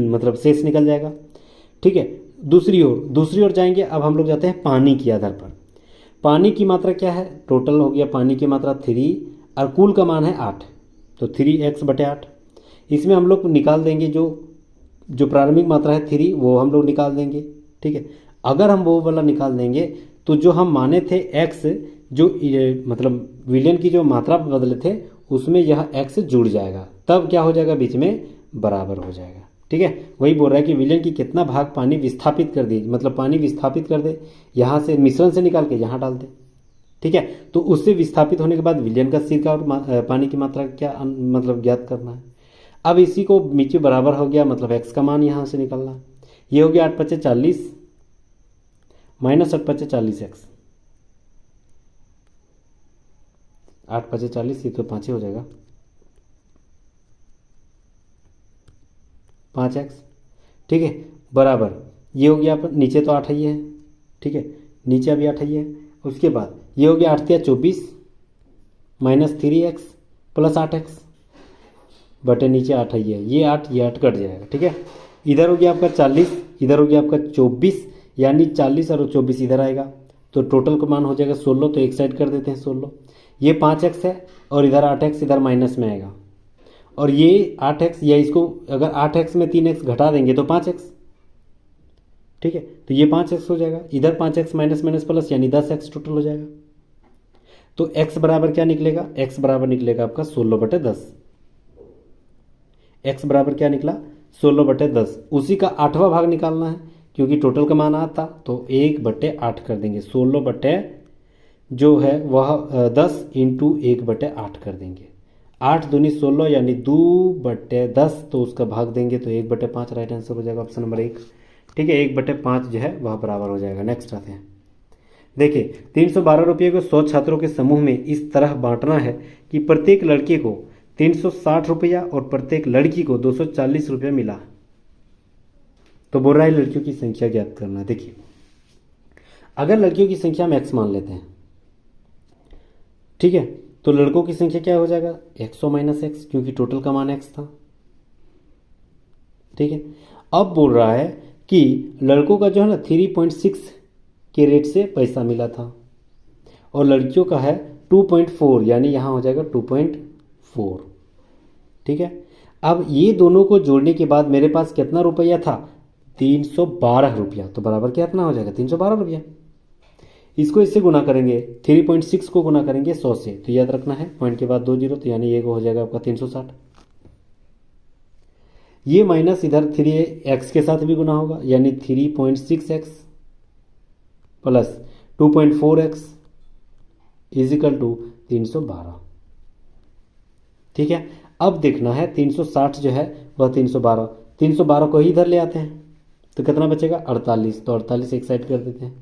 मतलब शेष निकल जाएगा, ठीक है। दूसरी ओर जाएंगे। अब हम लोग जाते हैं पानी की आधार पर। पानी की मात्रा क्या है, टोटल हो गया पानी की मात्रा 3 और कुल का मान है 8, तो 3x/8। इसमें हम लोग निकाल देंगे जो प्रारंभिक मात्रा है 3, वो हम लोग निकाल देंगे, ठीक है। अगर हम वो वाला निकाल देंगे तो जो हम माने थे x, जो मतलब विलियन की जो मात्रा बदले थे उसमें यह x जुड़ जाएगा, तब क्या हो जाएगा, बीच में बराबर हो जाएगा, ठीक है। वही बोल रहा है कि विलियन की कितना भाग पानी विस्थापित कर दे, मतलब पानी विस्थापित कर दे, यहाँ से मिश्रण से निकाल के यहाँ डाल दे, ठीक है। तो उससे विस्थापित होने के बाद विलियन का सिरका और पानी की मात्रा क्या मतलब ज्ञात करना है। अब इसी को नीचे बराबर हो गया, मतलब x का मान यहाँ से निकालना। ये हो गया 8 × 40 -8 × 40x, 8 × 40, ये तो 5 ही हो जाएगा, 5x, ठीक है, बराबर। ये हो गया, नीचे तो 8 ही है, ठीक है, नीचे अभी 8 ही है। उसके बाद ये हो गया 8 × 24 -3x + 8x बटे नीचे 8 ही है, ये 8 कट जाएगा, ठीक है। इधर हो गया आपका 40, इधर हो गया आपका 24, यानी 40 और 24 इधर आएगा, तो टोटल का मान हो जाएगा 16, तो एक साइड कर देते हैं 16। ये 5x है और इधर 8x इधर माइनस में आएगा, और ये 8x, या इसको अगर 8x में 3x घटा देंगे तो 5x, ठीक है। तो ये 5x हो जाएगा, इधर 5x माइनस माइनस प्लस, यानी 10x टोटल हो जाएगा। तो x बराबर क्या निकलेगा, x बराबर निकलेगा आपका 16/10। x बराबर क्या निकला, 16/10। उसी का 8वां भाग निकालना है, क्योंकि टोटल का मान आता, तो 1/8 कर देंगे। 16 बटे जो है वह 10 × 1/8 कर देंगे। 8 दूनी 16, यानी 2/10, तो उसका भाग देंगे तो 1/5 राइट आंसर हो जाएगा, ऑप्शन नंबर 1, ठीक है। 1/5 जो है वह बराबर हो जाएगा। नेक्स्ट आते हैं। देखिए, 312 रुपये को 100 छात्रों के समूह में इस तरह बांटना है कि प्रत्येक लड़के को 360 रुपया और प्रत्येक लड़की को 240 रुपया मिला। तो बोल रहा है लड़कियों की संख्या ज्ञात करना है। देखिए, अगर लड़कियों की संख्या हम x मान लेते हैं, ठीक है, तो लड़कों की संख्या क्या हो जाएगा, 100 - x, क्योंकि टोटल का मान x था, ठीक है। अब बोल रहा है कि लड़कों का जो है ना 3.6 के रेट से पैसा मिला था, और लड़कियों का है 2.4, यानी यहाँ हो जाएगा 2.4, ठीक है। अब ये दोनों को जोड़ने के बाद मेरे पास कितना रुपया था, 312 रुपया, तो बराबर कितना हो जाएगा, 312 रुपया। इसको इससे गुना करेंगे, 3.6 को गुना करेंगे 100 से, तो याद रखना है पॉइंट के बाद 2 0, तो यानी ये हो जाएगा आपका 360। ये माइनस इधर 3x के साथ भी गुना होगा, यानी 3.6x plus 2.4x is equal to 312, ठीक है। अब देखना है 360 जो है वह 312 को ही इधर ले आते हैं, तो कितना बचेगा 48, तो 48 एक साइड कर देते हैं,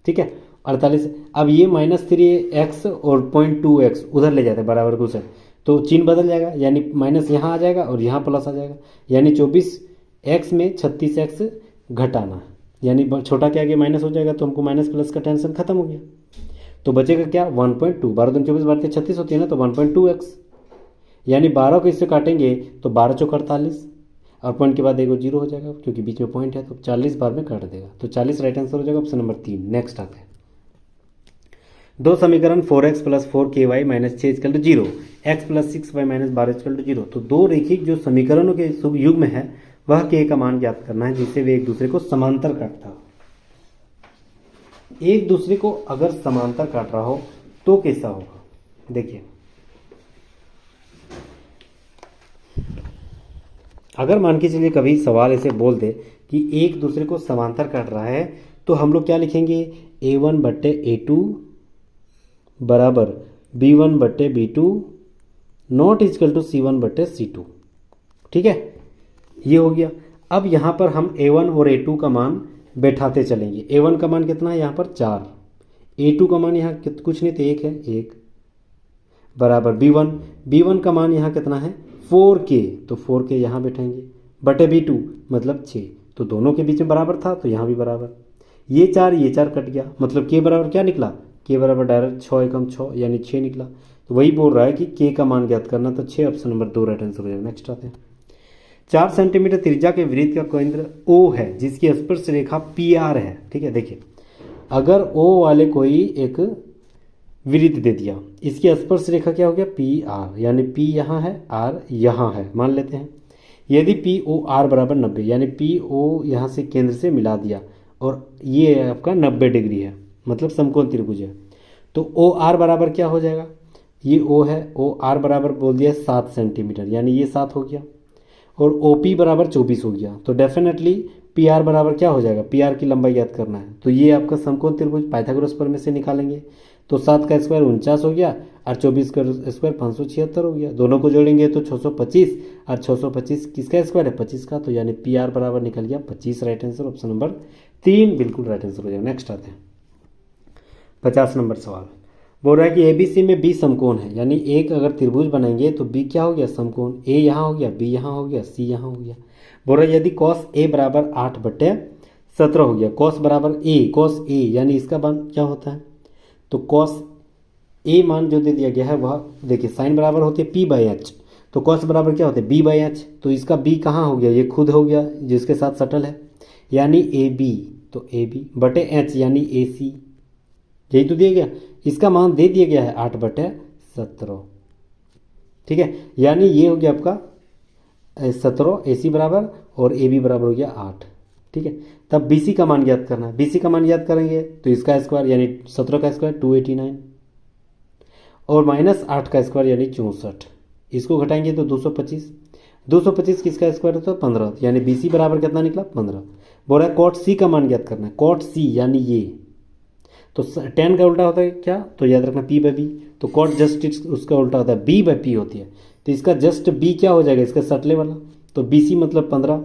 ठीक है। 48, अब ये -3x और 0.2x उधर ले जाते हैं बराबर को, तो चिन्ह बदल जाएगा, यानी माइनस यहाँ आ जाएगा और यहाँ प्लस आ जाएगा, यानी 24x में 36x घटाना, यानी छोटा क्या गया माइनस हो जाएगा, तो हमको माइनस प्लस का टेंशन खत्म हो गया। तो बचेगा क्या 1.2, 12 दूनी 24, 12 36 होती है ना, तो 1.2x, यानी 12 को इससे काटेंगे तो 12 × 48, और पॉइंट के बाद एक जीरो हो जाएगा क्योंकि बीच में पॉइंट है, तो 40 बार में काट देगा, तो 40 राइट आंसर हो जाएगा ऑप्शन नंबर 3। नेक्स्ट आते हैं दो समीकरण 4x plus 4ky minus 6 equal to 0, X plus 6y minus 12 equal to 0। तो दो रेखिक जो समीकरणों के युग्म है वह k का मान ज्ञात करना है जिससे वे एक दूसरे को समांतर काटता हो। एक दूसरे को अगर समांतर काट रहा हो तो कैसा होगा, देखिए अगर मान के चलिए कभी सवाल ऐसे बोल दे कि एक दूसरे को समांतर काट रहा है तो हम लोग क्या लिखेंगे, a1 बट्टे a2 बराबर b1 बट्टे b2 not equal to c1 बट्टे c2। ठीक है, ये हो गया। अब यहाँ पर हम a1 और a2 का मान बैठाते चलेंगे। a1 का मान कितना है यहाँ पर 4, a2 का मान यहाँ कुछ नहीं तो 1 है, 1 बराबर b1 का मान यहाँ कितना है 4k, तो 4k यहाँ बैठेंगे बटे b2 मतलब 6, तो दोनों के बीच में बराबर था तो यहाँ भी बराबर। ये 4 कट गया मतलब k बराबर क्या निकला, k बराबर डायरेक्ट 6 एकम 6 यानी 6 निकला। तो वही बोल रहा है कि k का मान ज्ञात करना, तो 6 ऑप्शन नंबर 2 राइट आंसर हो जाएगा। नेक्स्ट आते हैं 4 सेंटीमीटर त्रिज्या के वृत्त का केंद्र O है जिसकी स्पर्श रेखा PR है। ठीक है, देखिए अगर O वाले कोई एक वृत्त दे दिया, इसकी स्पर्श रेखा क्या हो गया PR, यानी P यहाँ है R यहाँ है, मान लेते हैं। यदि POR बराबर 90 यानी PO यहाँ से केंद्र से मिला दिया और ये आपका 90 डिग्री है मतलब समकोण त्रिभुज है, तो OR बराबर क्या हो जाएगा, ये O है, OR बराबर बोल दिया 7 सेंटीमीटर यानी ये 7 हो गया और OP बराबर 24 हो गया। तो डेफिनेटली PR बराबर क्या हो जाएगा, PR की लंबाई ज्ञात करना है, तो ये आपका समकोण त्रिभुज पाइथागोरस प्रमेय से निकालेंगे। तो 7 का स्क्वायर 49 हो गया और 24 का स्क्वायर 576 हो गया। दोनों को जोड़ेंगे तो 625 और 625 किसका स्क्वायर है 25 का, तो यानी PR बराबर निकल गया 25 राइट आंसर ऑप्शन नंबर 3 बिल्कुल राइट आंसर हो जाएगा। नेक्स्ट आते हैं 50 नंबर सवाल, बोल रहा है कि ABC में B समकोण है, यानी एक अगर त्रिभुज बनाएंगे तो B क्या हो गया समकोण, A यहाँ हो गया, B यहाँ हो गया, C यहाँ हो गया। बोल रहा है यदि cos A बराबर 8/17 हो गया, cos बराबर cos A यानी इसका मान क्या होता है, तो cos A मान जो दे दिया गया है वह देखिए साइन बराबर होती है P/H, तो cos बराबर क्या होता है B/H, तो इसका B कहाँ हो गया, ये खुद हो गया जिसके साथ सटल है यानी AB, तो AB बटे H यानी AC, यही तो दिया गया। इसका मान दे दिया गया है 8/17। ठीक है, यानी ये हो गया आपका 17 AC बराबर और AB बराबर हो गया 8। ठीक है, तब BC का मान ज्ञात करना है। BC का मान ज्ञात करेंगे तो इसका स्क्वायर यानी 17 का स्क्वायर 289 और माइनस 8 का स्क्वायर यानी 64, इसको घटाएंगे तो 225 किसका स्क्वायर होता है 15, यानी BC बराबर कितना निकला 15। बोल रहा है कॉट C का मान ज्ञात करना है, कॉट C यानी ये, तो tan का उल्टा होता है क्या, तो याद रखना P/B, तो कॉट जस्ट उसका उल्टा होता है B/P होती है, तो इसका जस्ट B क्या हो जाएगा इसका सटले वाला, तो BC मतलब 15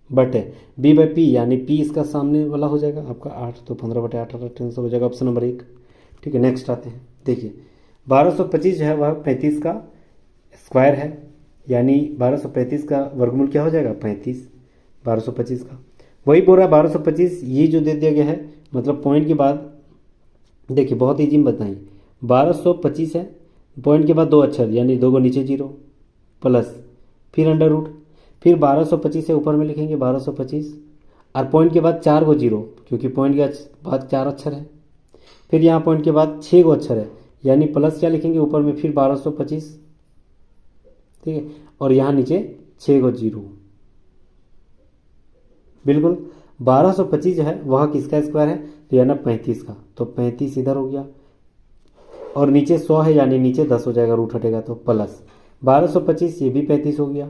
बटे B/P यानी P इसका सामने वाला हो जाएगा आपका 8, तो 15/8 आंसर हो जाएगा ऑप्शन नंबर 1। ठीक है, नेक्स्ट आते हैं, देखिए 1225 जो है वह 35 का स्क्वायर है, यानी 1235 का वर्गमूल क्या हो जाएगा 35, 1225 का वही बोल रहा है 1225, ये जो दे दिया गया है मतलब पॉइंट के बाद देखिए बहुत ईजी में बताएंगे, 1225 है, पॉइंट के बाद 2 अक्षर यानी 2 को नीचे 0 प्लस फिर अंडर रूट, फिर 1225 से ऊपर में लिखेंगे 1225 और पॉइंट के बाद 4 को 0 क्योंकि पॉइंट के बाद 4 अक्षर है, फिर यहाँ पॉइंट के बाद 6 को अक्षर है यानी प्लस क्या लिखेंगे ऊपर में फिर 1225। ठीक है, और यहाँ नीचे 6 को 0, बिल्कुल 1225 जो है वह किसका स्क्वायर है, तो यानी 35 का, तो 35 इधर हो गया और नीचे 100 है यानी नीचे 10 हो जाएगा, रूट हटेगा तो प्लस 1225 ये भी 35 हो गया,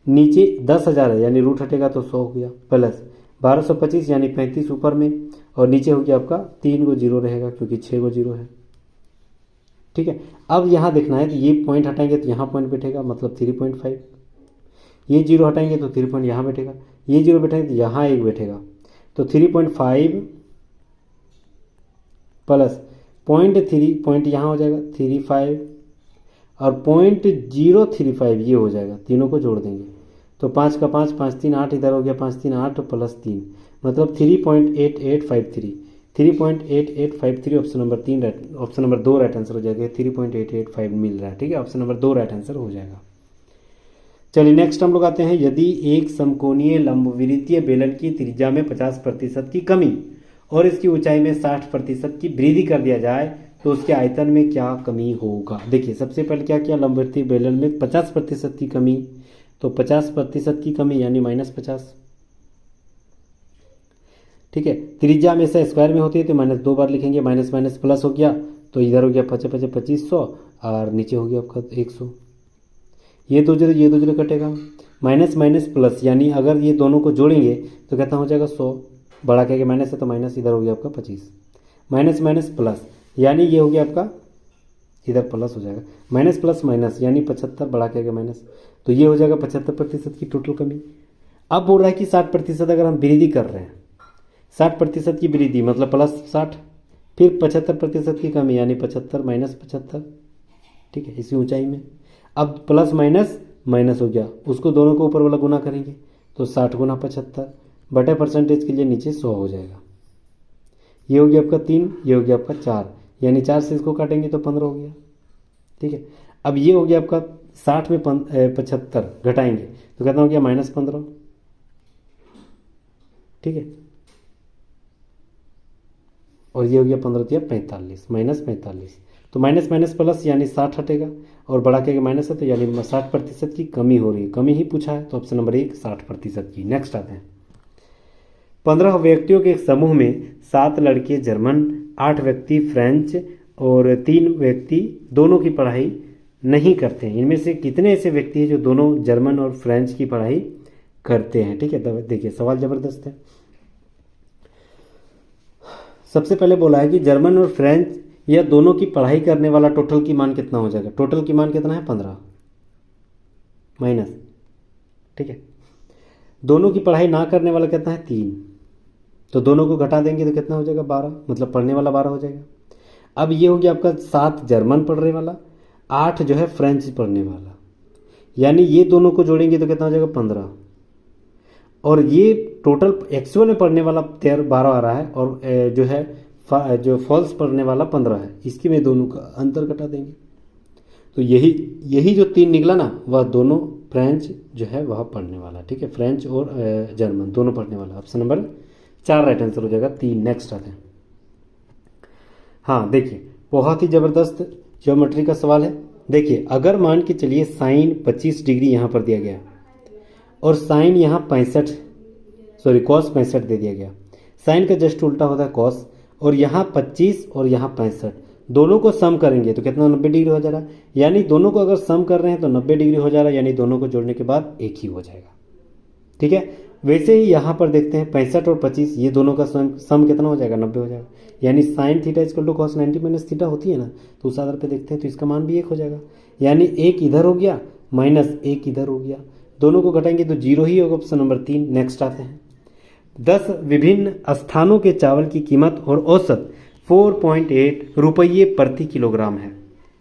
नीचे 10,000 है यानी रूट हटेगा तो 100 हो गया, प्लस 1225 यानी 35 ऊपर में और नीचे हो गया आपका 3 को 0 रहेगा क्योंकि 6 को 0 है। ठीक है, अब यहाँ देखना है तो ये पॉइंट हटाएंगे तो यहाँ पॉइंट बैठेगा मतलब 3.5, ये 0 हटाएंगे तो 3 पॉइंट यहाँ बैठेगा, ये 0 बैठेगा तो यहाँ 1 बैठेगा, तो 3.5 प्लस 0.3 पॉइंट यहाँ हो जाएगा 35 और 0.035 ये हो जाएगा, तीनों को जोड़ देंगे तो 5 का 5 5 3 8 इधर हो गया 5 3 8 प्लस 3 मतलब 3.8853, 3.8853 option number 3 option number 2 right answer हो जाएगा, 3.885 मिल रहा है। ठीक है, ऑप्शन नंबर 2 राइट आंसर हो जाएगा। चलिए नेक्स्ट हम लोग आते हैं, यदि एक समकोणीय लंबविद्युतीय बेलन की त्रिज्या में 50% की कमी और इसकी ऊंचाई में 60% की वृद्धि कर दिया जाए तो उसके आयतन में क्या कमी होगा। देखिए सबसे पहले क्या किया, लंबविद्युतीय बेलन में 50% की कमी, तो 50% की कमी यानी -50, ठीक है। त्रिज्या हमेशा स्क्वायर में होती है तो -2 बार लिखेंगे, माइनस माइनस प्लस हो गया तो इधर हो गया 2500 और नीचे हो गया आपका 100, ये दो जीरो कटेगा, माइनस माइनस प्लस यानी अगर ये दोनों को जोड़ेंगे तो कितना हो जाएगा 100, बड़ा के माइनस है तो माइनस, इधर हो गया आपका 25, माइनस माइनस प्लस यानी ये हो गया आपका, इधर प्लस हो जाएगा, माइनस प्लस माइनस यानी 75, बड़ा के माइनस, तो ये हो जाएगा 75% की टोटल कमी। अब बोल रहा है कि 60% अगर हम वृद्धि कर रहे हैं, 60% की वृद्धि मतलब +60, फिर 75% की कमी यानी 75 माइनस 75, ठीक है, इसी ऊंचाई में। अब प्लस माइनस माइनस हो गया, उसको दोनों को ऊपर वाला गुना करेंगे तो 60 गुना 75 बटे परसेंटेज के लिए नीचे 100 हो जाएगा। ये हो गया आपका 3, ये हो गया आपका 4, यानी 4 से इसको काटेंगे तो 15 हो गया, ठीक है। अब ये हो गया आपका 60 में 75 घटाएंगे तो कितना हो गया -15, ठीक है, और ये हो गया 15 दिया 45, -45, तो माइनस माइनस प्लस यानी 60 हटेगा और बढ़ा के माइनस है तो यानी 60% की कमी हो रही है, कमी ही पूछा है तो ऑप्शन नंबर 1 60% की। नेक्स्ट आते हैं, 15 व्यक्तियों के एक समूह में 7 लड़के जर्मन, 8 व्यक्ति फ्रेंच और 3 व्यक्ति दोनों की पढ़ाई नहीं करते हैं। इनमें से कितने ऐसे व्यक्ति हैं जो दोनों जर्मन और फ्रेंच की पढ़ाई करते हैं, ठीक है। देखिए सवाल ज़बरदस्त है। सबसे पहले बोला है कि जर्मन और फ्रेंच या दोनों की पढ़ाई करने वाला टोटल की मान कितना हो जाएगा, टोटल की मान कितना है 15 माइनस, ठीक है। दोनों की पढ़ाई ना करने वाला कितना है 3, तो दोनों को घटा देंगे तो कितना हो जाएगा 12, मतलब पढ़ने वाला 12 हो जाएगा। अब ये हो गया आपका 7 जर्मन पढ़ने वाला, 8 जो है फ्रेंच पढ़ने वाला, यानी ये दोनों को जोड़ेंगे तो कितना हो जाएगा 15, और ये टोटल एक्चुअल में पढ़ने वाला 12 आ रहा है और जो है जो फॉल्स पढ़ने वाला 15 है, इसकी में दोनों का अंतर घटा देंगे तो यही जो 3 निकला ना वह दोनों फ्रेंच जो है वह पढ़ने वाला, ठीक है, फ्रेंच और जर्मन दोनों पढ़ने वाला। ऑप्शन नंबर 4 राइट आंसर हो जाएगा 3। नेक्स्ट आते हैं, हाँ देखिए बहुत ही ज़बरदस्त ज्योमेट्री का सवाल है। देखिए अगर मान के चलिए साइन 25 डिग्री यहाँ पर दिया गया और साइन यहाँ 65 कॉस 65 दे दिया गया, साइन का जस्ट उल्टा होता है कॉस, और यहाँ 25 और यहाँ 65 दोनों को सम करेंगे तो कितना 90 डिग्री हो जा रहा है, यानी दोनों को अगर सम कर रहे हैं तो 90 डिग्री हो जा रहा है, यानी दोनों को जोड़ने के बाद एक ही हो जाएगा, ठीक है। वैसे ही यहाँ पर देखते हैं 65 और 25 ये दोनों का सम कितना हो जाएगा 90 हो जाएगा, यानी sine theta equal to cos 90 minus theta होती है ना, तो उस आधार पर देखते हैं तो इसका मान भी 1 हो जाएगा, यानी 1 इधर हो गया माइनस 1 इधर हो गया, दोनों को घटाएंगे तो 0 ही होगा। Option number 3। नेक्स्ट आते हैं, 10 विभिन्न स्थानों के चावल की कीमत और औसत 4.8 रुपये प्रति किलोग्राम है।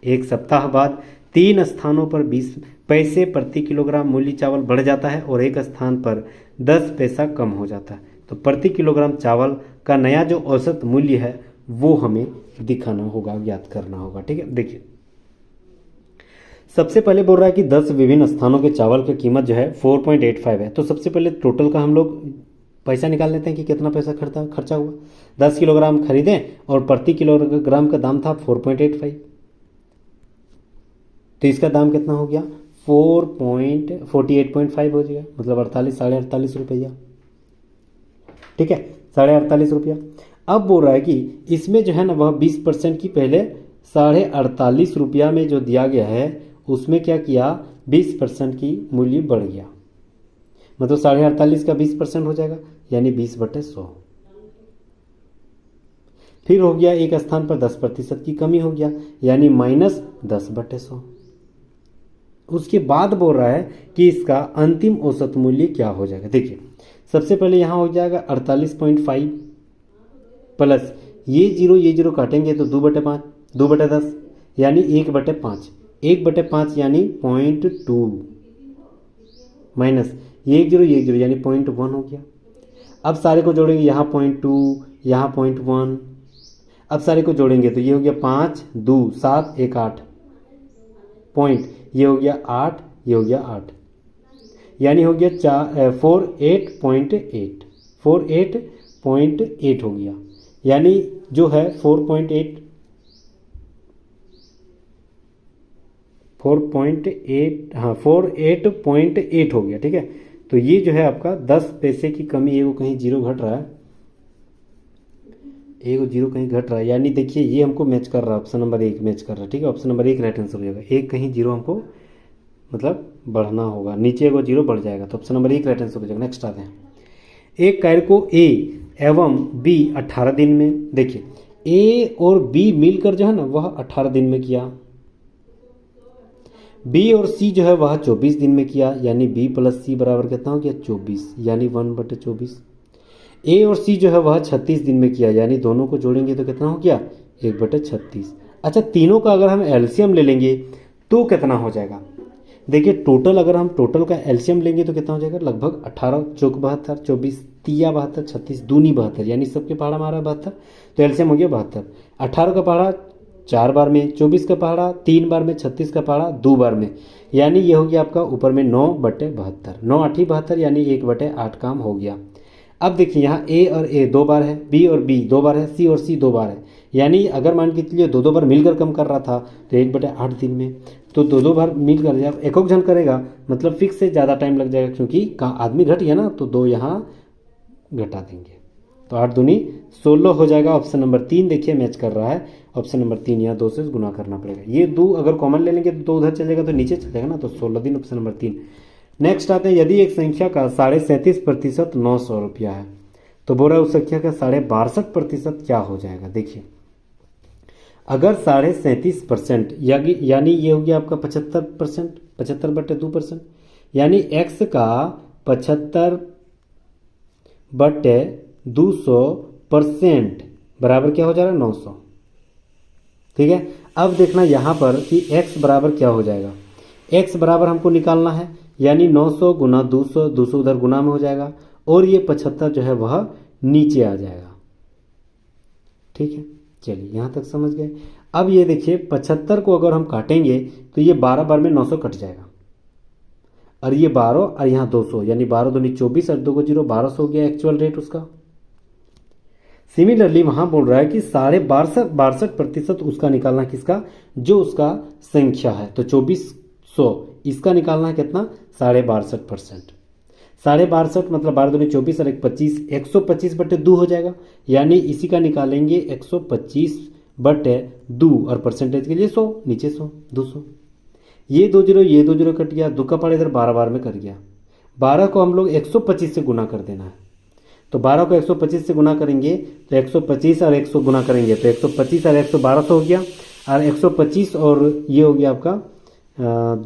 एक सप्ताह बाद 3 स्थानों पर 20 पैसे प्रति किलोग्राम मूल्य चावल बढ़ जाता है और एक स्थान पर 10 पैसा कम हो जाता है, तो प्रति किलोग्राम चावल का नया जो औसत मूल्य है वो हमें दिखाना होगा, ज्ञात करना होगा, ठीक है। देखिए सबसे पहले बोल रहा है कि 10 विभिन्न स्थानों के चावल की कीमत जो है 4.85 है, तो सबसे पहले टोटल का हम लोग पैसा निकाल लेते हैं कि कितना पैसा खर्चा हुआ। 10 किलोग्राम खरीदें और प्रति किलोग्राम का दाम था 4.85, तो इसका दाम कितना हो गया 48.5 हो जाएगा, मतलब 48 रुपया, ठीक है, 48 रुपया। अब बोल रहा है कि इसमें जो है ना वह 20% की पहले 48 रुपया में जो दिया गया है उसमें क्या किया 20% की मूल्य बढ़ गया, मतलब 48 का 20% हो जाएगा यानी 20/100। फिर हो गया एक स्थान पर 10% की कमी हो गया यानी -10/100। उसके बाद बोल रहा है कि इसका अंतिम औसत मूल्य क्या हो जाएगा। देखिए सबसे पहले यहाँ हो जाएगा 48.5 प्लस ये जीरो काटेंगे तो 2/5 2/10 यानी 1/5 1/5 यानी 0.2 माइनस ये 1 0 यानी 0.1 हो गया। अब सारे को जोड़ेंगे, यहाँ 0.2 यहाँ 0.1, अब सारे को जोड़ेंगे तो ये हो गया 5 2 7 1 8 पॉइंट, ये हो गया 8 ये हो गया 8, यानी हो गया 48.8, 48.8 हो गया, यानी जो है 4.8 हाँ 48.8 हो गया। ठीक है, तो ये जो है आपका 10 पैसे की कमी, ये वो कहीं जीरो घट रहा है, एक जीरो कहीं घट रहा है, यानी देखिए ये हमको मैच कर रहा है, ऑप्शन नंबर 1 मैच कर रहा है। ठीक है, ऑप्शन नंबर 1 राइट आंसर हो जाएगा। एक कहीं जीरो हमको मतलब बढ़ना होगा, नीचे एगो जीरो बढ़ जाएगा, तो ऑप्शन नंबर 1 राइट आंसर हो जाएगा। नेक्स्ट आते हैं, एक कार्य को ए एवं बी 18 दिन में, देखिए ए और बी मिलकर जो है ना वह 18 दिन में किया, बी और सी जो है वह 24 दिन में किया, यानी बी प्लस सी बराबर कितना हो गया 24, यानी 1/24। ए और सी जो है वह 36 दिन में किया, यानी दोनों को जोड़ेंगे तो कितना हो गया 1/36। अच्छा, तीनों का अगर हम एलसीएम ले लेंगे तो कितना हो जाएगा, देखिए टोटल अगर हम टोटल का एलसीएम लेंगे तो कितना हो जाएगा, लगभग 18 चौक 72, 24 तिया 72, 36 दूनी 72, यानी सबके पहाड़ा हमारा 72, तो एलसीएम हो गया 72। 18 का पहाड़ा 4 बार में, 24 का पहाड़ा 3 बार में, 36 का पहाड़ा 2 बार में, यानी ये हो गया आपका ऊपर में 9/72, 9 8 72, यानी 1/8 काम हो गया। अब देखिए यहाँ ए और ए 2 बार है, बी और बी 2 बार है, सी और सी 2 बार है, यानी अगर मान के चलिए 2 बार मिलकर कम कर रहा था तो 1/8 दिन में, तो 2 बार मिलकर जब एक जन करेगा मतलब फिक्स से ज़्यादा टाइम लग जाएगा, क्योंकि आदमी घट गया ना, तो 2 यहाँ घटा देंगे, तो 8 दूनी 16 हो जाएगा। ऑप्शन नंबर 3 देखिए मैच कर रहा है, ऑप्शन नंबर 3 यहाँ 2 से गुना करना पड़ेगा, ये 2 अगर कॉमन ले लेंगे तो 2 उधर चल जाएगा तो नीचे चल जाएगा ना, तो 16 दिन ऑप्शन नंबर 3। नेक्स्ट आते हैं, यदि एक संख्या का 37.5% 900 रुपया है, तो बोल रहा है उस संख्या का 62.5% क्या हो जाएगा। देखिए अगर 37.5% यानी ये हो गया आपका 75%, 75/2%, यानी x का 75/200% बराबर क्या हो जा रहा है 900। ठीक है, अब देखना यहाँ पर कि x बराबर क्या हो जाएगा, x बराबर हमको निकालना है, यानी 900 गुना 200, 200 उधर गुना में हो जाएगा, और ये 75 जो है वह नीचे आ जाएगा। ठीक है, चलिए यहाँ तक समझ गए। अब ये देखिए 75 को अगर हम काटेंगे तो ये 12 बार में 900 कट जाएगा, और ये 12 और यहाँ 200, यानी 12 दूनी 24 और 2 को 0, 1200 हो गया एक्चुअल रेट उसका। सिमिलरली वहां बोल रहा है कि 62.62% उसका निकालना, किसका, जो उसका संख्या है, तो 2400 इसका निकालना है कितना 62.5%, 62.5 मतलब 12 दूनी 24 और 25, 125/2 हो जाएगा, यानी इसी का निकालेंगे 125/2 और परसेंटेज के लिए 100, नीचे 100, 200, ये 2 जीरो ये 2 जीरो कट गया, 2 का पारा इधर 12 बार में कट गया, 12 को हम लोग 125 से गुना कर देना है, तो 12 को 125 से गुना करेंगे तो 125 और 100 गुना करेंगे तो 125 और 100 1200 हो गया, और 125 और ये हो गया आपका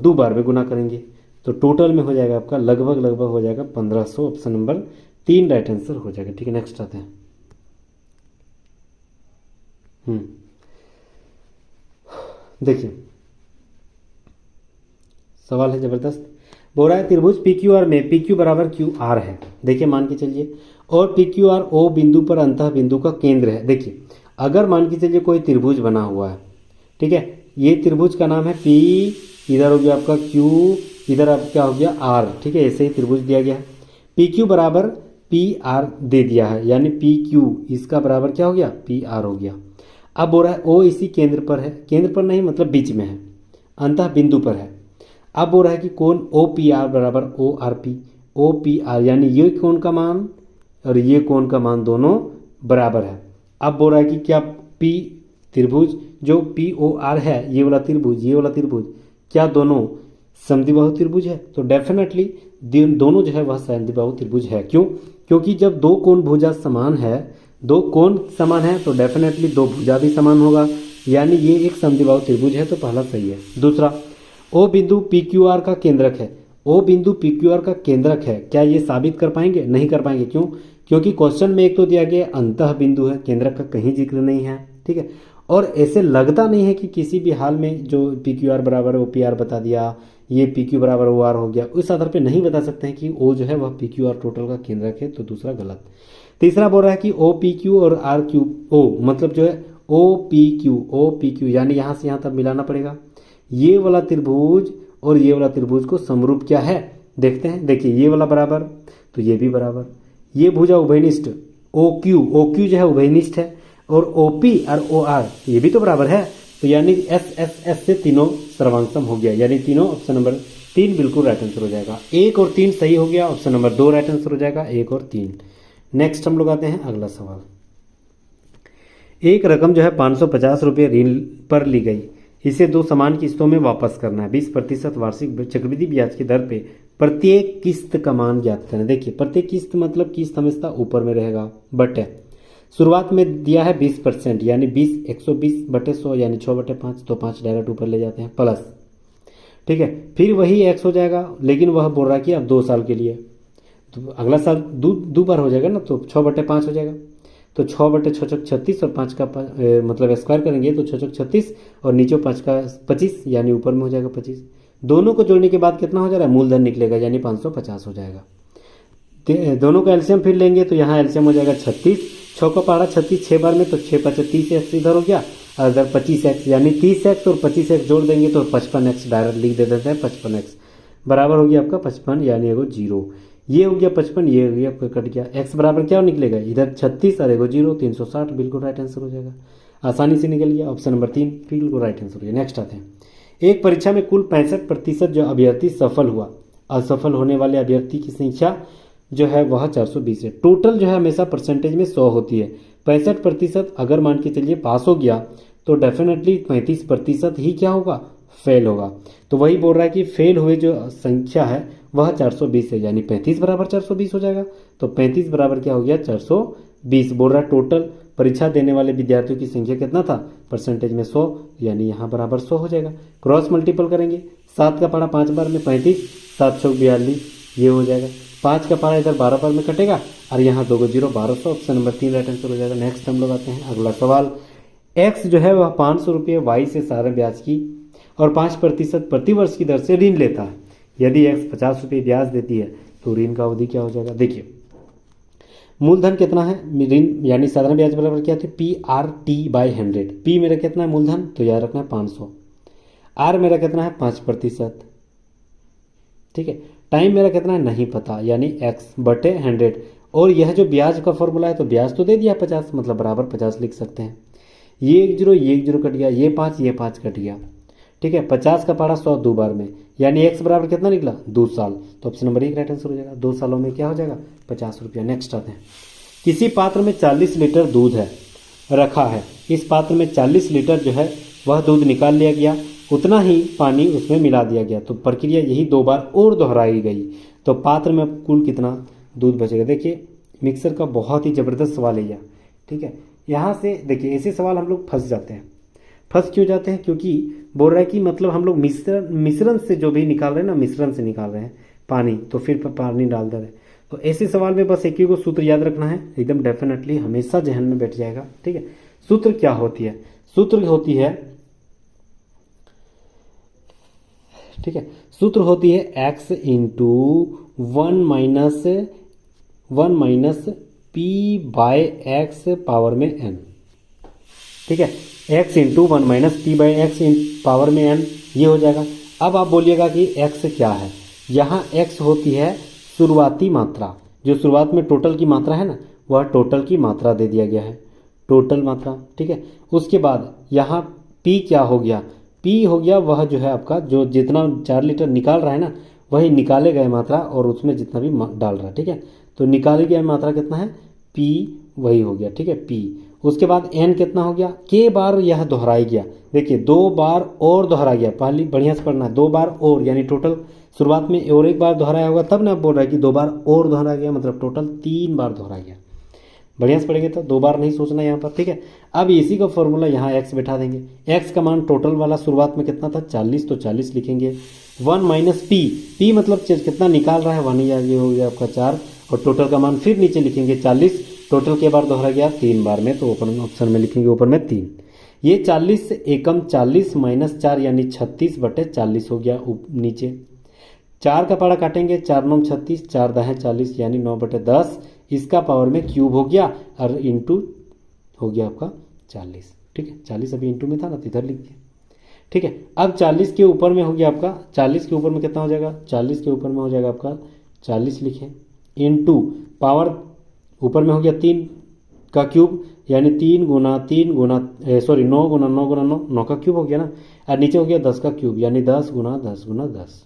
2 बार में गुना करेंगे तो टोटल में हो जाएगा आपका लगभग हो जाएगा 1500, ऑप्शन नंबर 3 राइट आंसर हो जाएगा। ठीक है, नेक्स्ट आते हैं। देखिए सवाल है जबरदस्त, बोल रहा है त्रिभुज पी क्यू आर में पी क्यू बराबर क्यू आर है, देखिए मान के चलिए, और पी क्यू आर ओ बिंदु पर अंतः बिंदु का केंद्र है। देखिए अगर मान के चलिए कोई त्रिभुज बना हुआ है, ठीक है, ये त्रिभुज का नाम है पी, इधर हो गया आपका क्यू, इधर आप क्या हो गया आर, ठीक है, ऐसे ही त्रिभुज दिया गया है, पी क्यू बराबर पी आर दे दिया है, यानी पी क्यू इसका बराबर क्या हो गया पी आर हो गया। अब बोल रहा है ओ इसी केंद्र पर है, केंद्र पर नहीं मतलब बीच में है, अंतः बिंदु पर है। अब बोल रहा है कि कोण ओ पी आर बराबर O R P, O P R यानी ये कोण का मान और ये कोण का मान दोनों बराबर है। अब बोल रहा है कि क्या पी त्रिभुज जो पी ओ आर है, ये वाला त्रिभुज ये वाला त्रिभुज, क्या दोनों समद्विबाहु त्रिभुज है, तो डेफिनेटली दोनों जो है वह समद्विबाहु त्रिभुज है। क्यों, क्योंकि जब दो कोण भुजा समान है, दो कोण समान है तो डेफिनेटली दो भुजा भी समान होगा, यानी ये एक समद्विबाहु त्रिभुज है, तो पहला सही है। दूसरा, ओ बिंदु पी क्यू आर का केंद्रक है, ओ बिंदु पी क्यू आर का केंद्रक है, क्या ये साबित कर पाएंगे, नहीं कर पाएंगे। क्यों, क्योंकि क्वेश्चन में एक तो दिया गया अंतः बिंदु है, केंद्रक का कहीं जिक्र नहीं है, ठीक है, और ऐसे लगता नहीं है कि किसी भी हाल में जो पी क्यू आर बराबर ओ पी आर बता दिया, ये पी क्यू बराबर ओ आर हो गया, उस आधार पे नहीं बता सकते हैं कि ओ जो है वह पी क्यू आर टोटल का केंद्रक है, तो दूसरा गलत। तीसरा बोल रहा है कि ओ पी क्यू और आर क्यू ओ मतलब जो है ओ पी क्यू यानी यहाँ से यहाँ तक मिलाना पड़ेगा, ये वाला त्रिभुज और ये वाला त्रिभुज को समरूप क्या है, देखते हैं। देखिए ये वाला बराबर, तो ये भी बराबर। ये भुजा उभयनिष्ठ ओ क्यू जो है उभयनिष्ठ है, और ओ पी और ओ आर ये भी तो बराबर है। तो यानी एस एस एस से तीनों सर्वांगसम हो गया, यानी तीनों ऑप्शन नंबर 3 बिल्कुल राइट आंसर हो जाएगा। 1 और 3 सही हो गया, ऑप्शन नंबर 2 राइट आंसर हो जाएगा, 1 और 3। नेक्स्ट हम लोग आते हैं अगला सवाल। एक रकम जो है 550 रुपये ऋण पर ली गई, इसे 2 समान किस्तों में वापस करना है। 20% वार्षिक चक्रवृद्धि ब्याज की दर पे प्रत्येक किस्त का मान ज्ञात करें। देखिए प्रत्येक किस्त मतलब किस्त हमेशा ऊपर में रहेगा, बट है शुरुआत में दिया है 20%, यानी 120/100 यानी 6/5, तो 5 डायरेक्ट ऊपर ले जाते हैं प्लस, ठीक है। फिर वही x हो जाएगा, लेकिन वह बोल रहा है कि अब 2 साल के लिए, तो अगला साल दो बार हो जाएगा ना, तो 6/5 हो जाएगा। तो 6/6 36 और 5 का मतलब स्क्वायर करेंगे तो 6 36 और नीचे 5 का 25, यानी ऊपर में हो जाएगा 25। दोनों को जोड़ने के बाद कितना हो जा रहा है, मूलधन निकलेगा, यानी 550 हो जाएगा। दोनों का एलसीएम फिर लेंगे तो यहाँ एलसीएम हो जाएगा 36, 6 का पहाड़ा 36 6 बार में, तो 6×5 30x इधर हो गया, और इधर 25x, यानी 30x और 25x जोड़ देंगे तो 55x डायरेक्ट लिख दे देते हैं। 55x बराबर हो गया आपका 55, यानी एगो 0। ये हो गया 55, ये हो गया कट गया। x बराबर क्या निकलेगा, इधर 36 और एगो 0, 360 बिल्कुल राइट आंसर हो जाएगा, आसानी से निकल गया। ऑप्शन नंबर 3 बिल्कुल राइट आंसर हो गया। नेक्स्ट आते हैं। एक परीक्षा में कुल 65% जो अभ्यर्थी सफल हुआ, असफल होने वाले अभ्यर्थी की संख्या जो है वह 420 है। टोटल जो है हमेशा परसेंटेज में 100 होती है। 65% अगर मान के चलिए पास हो गया तो डेफिनेटली 35% ही क्या होगा, फेल होगा। तो वही बोल रहा है कि फेल हुए जो संख्या है वह 420 है, यानी 35 बराबर 420 हो जाएगा। तो 35 बराबर क्या हो गया, 420। बोल रहा है टोटल परीक्षा देने वाले विद्यार्थियों की संख्या कितना था, परसेंटेज में 100, यानी यहाँ बराबर 100 हो जाएगा। क्रॉस मल्टीपल करेंगे, 7 का पढ़ा 5 बार में 35, 7 छक 42, ये हो जाएगा। 5 का पढ़ा इधर 12 बार में कटेगा, और यहाँ 2 को 0, 1200, ऑप्शन नंबर 3 राइट आंसर हो जाएगा। नेक्स्ट हम लोग आते हैं अगला सवाल। एक्स जो है वह 500 रुपये वाई से साधारण ब्याज की और 5% प्रतिवर्ष की दर से ऋण लेता है। यदि एक्स 50 रुपये ब्याज देती है तो ऋण का अवधि क्या हो जाएगा। देखिए मूलधन कितना है, ऋण यानी साधारण ब्याज बराबर क्या थे, PRT/100। पी मेरा कितना है मूलधन, तो याद रखना है 500। आर मेरा कितना है 5%, ठीक है। टाइम मेरा कितना है नहीं पता, यानी x/100। और यह जो ब्याज का फॉर्मूला है तो ब्याज तो दे दिया 50, मतलब बराबर 50 लिख सकते हैं। ये 1 0 ये 1 0 कट गया, ये 5 कट गया, ठीक है। 50 का पढ़ा 100 2 बार में, यानी x बराबर कितना निकला, 2 साल। तो ऑप्शन नंबर 1 राइट आंसर हो जाएगा। 2 सालों में क्या हो जाएगा, 50 रुपया। नेक्स्ट आते हैं। किसी पात्र में 40 लीटर दूध है रखा है, इस पात्र में 40 लीटर जो है वह दूध निकाल लिया गया, उतना ही पानी उसमें मिला दिया गया, तो प्रक्रिया यही 2 बार और दोहराई गई, तो पात्र में कुल कितना दूध बचेगा। देखिए मिक्सर का बहुत ही ज़बरदस्त सवाल है यह, ठीक है। यहाँ से देखिए ऐसे सवाल हम लोग फंस जाते हैं। फंस क्यों जाते हैं, क्योंकि बोल रहा है कि मतलब हम लोग मिश्रण से जो भी निकाल रहे हैं ना, मिश्रण से निकाल रहे हैं पानी, तो फिर पानी डाल दे रहे हैं। तो ऐसे सवाल में बस एक ही को सूत्र याद रखना है, एकदम डेफिनेटली हमेशा जहन में बैठ जाएगा, ठीक है। सूत्र क्या होती है, सूत्र होती है, ठीक है, सूत्र होती है x into 1 minus p/x power में n, ठीक है। x into 1 minus p/x power में n, ये हो जाएगा। अब आप बोलिएगा कि x क्या है, यहाँ x होती है शुरुआती मात्रा, जो शुरुआत में टोटल की मात्रा है ना, वह टोटल की मात्रा दे दिया गया है, टोटल मात्रा, ठीक है। उसके बाद यहाँ p क्या हो गया, p हो गया वह जो है आपका जो जितना 4 लीटर निकाल रहा है ना, वही निकाले गए मात्रा और उसमें जितना भी डाल रहा है, ठीक है। तो निकाली गई मात्रा कितना है, p वही हो गया, ठीक है, p। उसके बाद n कितना हो गया, k बार यह दोहराई गया। देखिए 2 बार और दोहरा गया, पहली बढ़िया से पढ़ना है, 2 बार और, यानी टोटल शुरुआत में और 1 बार दोहराया होगा, तब ना बोल रहा है कि 2 बार और दोहरा गया, मतलब टोटल 3 बार दोहरा गया। बढ़िया से पढ़ेंगे तो 2 बार नहीं सोचना यहाँ पर, ठीक है। अब इसी का फॉर्मूला यहाँ x बैठा देंगे। x का मान टोटल वाला शुरुआत में कितना था 40, तो 40 लिखेंगे। 1 माइनस p मतलब कितना निकाल रहा है 1, ये हो गया आपका 4, और टोटल का मान फिर नीचे लिखेंगे 40, टोटल के बार दोहरा गया 3 बार में, तो ऊपर ऑप्शन में लिखेंगे ऊपर में 3। ये 40 एकम 40 माइनस 4 यानी 36/40 हो गया नीचे। 4 का पारा काटेंगे, 4 9 36, 4 दाहें 40 यानी 9/10, इसका पावर में क्यूब हो गया और इंटू हो गया आपका 40, ठीक है। 40 अभी इंटू में था ना, तो इधर लिख दिया, ठीक है। अब 40 के ऊपर में हो गया आपका, 40 के ऊपर में कितना हो जाएगा, 40 के ऊपर में हो जाएगा आपका 40 लिखें इनटू पावर ऊपर में हो गया 3 का क्यूब, यानी 9 गुना 9 गुना 9, 9 का क्यूब हो गया ना, और नीचे हो गया 10 का क्यूब, यानी 10 गुना 10 गुना 10।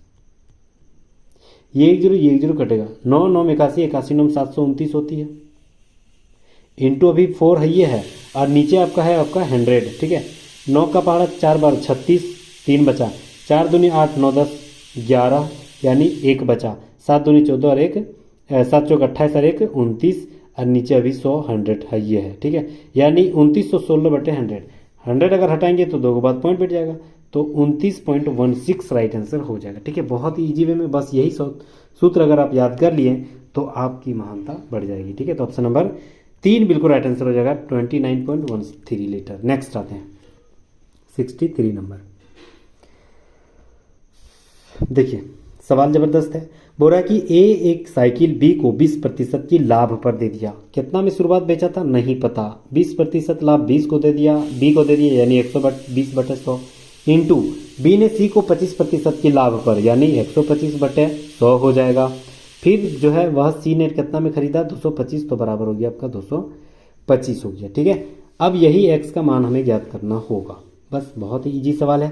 ये 1 0 कटेगा, 9 9 81, 81 9 729 होती है, इंटू अभी 4 है ये है, और नीचे आपका है आपका 100, ठीक है। 9 का पहाड़ा 4 बार 36, 3 बचा, 4 दूनी 8 9 10 11, यानी 1 बचा, 7 दूनी 14 और 1 7 चौक 28 और 1 29, और नीचे अभी 100 100 है ये है, ठीक है। यानी 2916 बटे 100, 100 अगर हटाएंगे तो 2 के बाद पॉइंट बैठ जाएगा, तो 29.16 राइट आंसर हो जाएगा, ठीक है। बहुत ही ईजी वे में, बस यही सूत्र अगर आप याद कर लिए तो आपकी महानता बढ़ जाएगी, ठीक है। तो ऑप्शन नंबर 3 बिल्कुल राइट आंसर हो जाएगा, 29.13 लीटर। नेक्स्ट आते हैं 63 नंबर। देखिए सवाल जबरदस्त है, बोल रहा है कि ए एक साइकिल बी को 20% की लाभ पर दे दिया। कितना में शुरुआत बेचा था नहीं पता, 20% लाभ 20 को दे दिया, बी को दे दिया, यानी 120/100 इंटू बी ने सी को 25% की लाभ पर, यानी 125/100 हो जाएगा। फिर जो है वह सी ने कितना में खरीदा, 225, तो बराबर हो गया आपका 225 हो गया, ठीक है। अब यही एक्स का मान हमें ज्ञात करना होगा, बस बहुत ही ईजी सवाल है।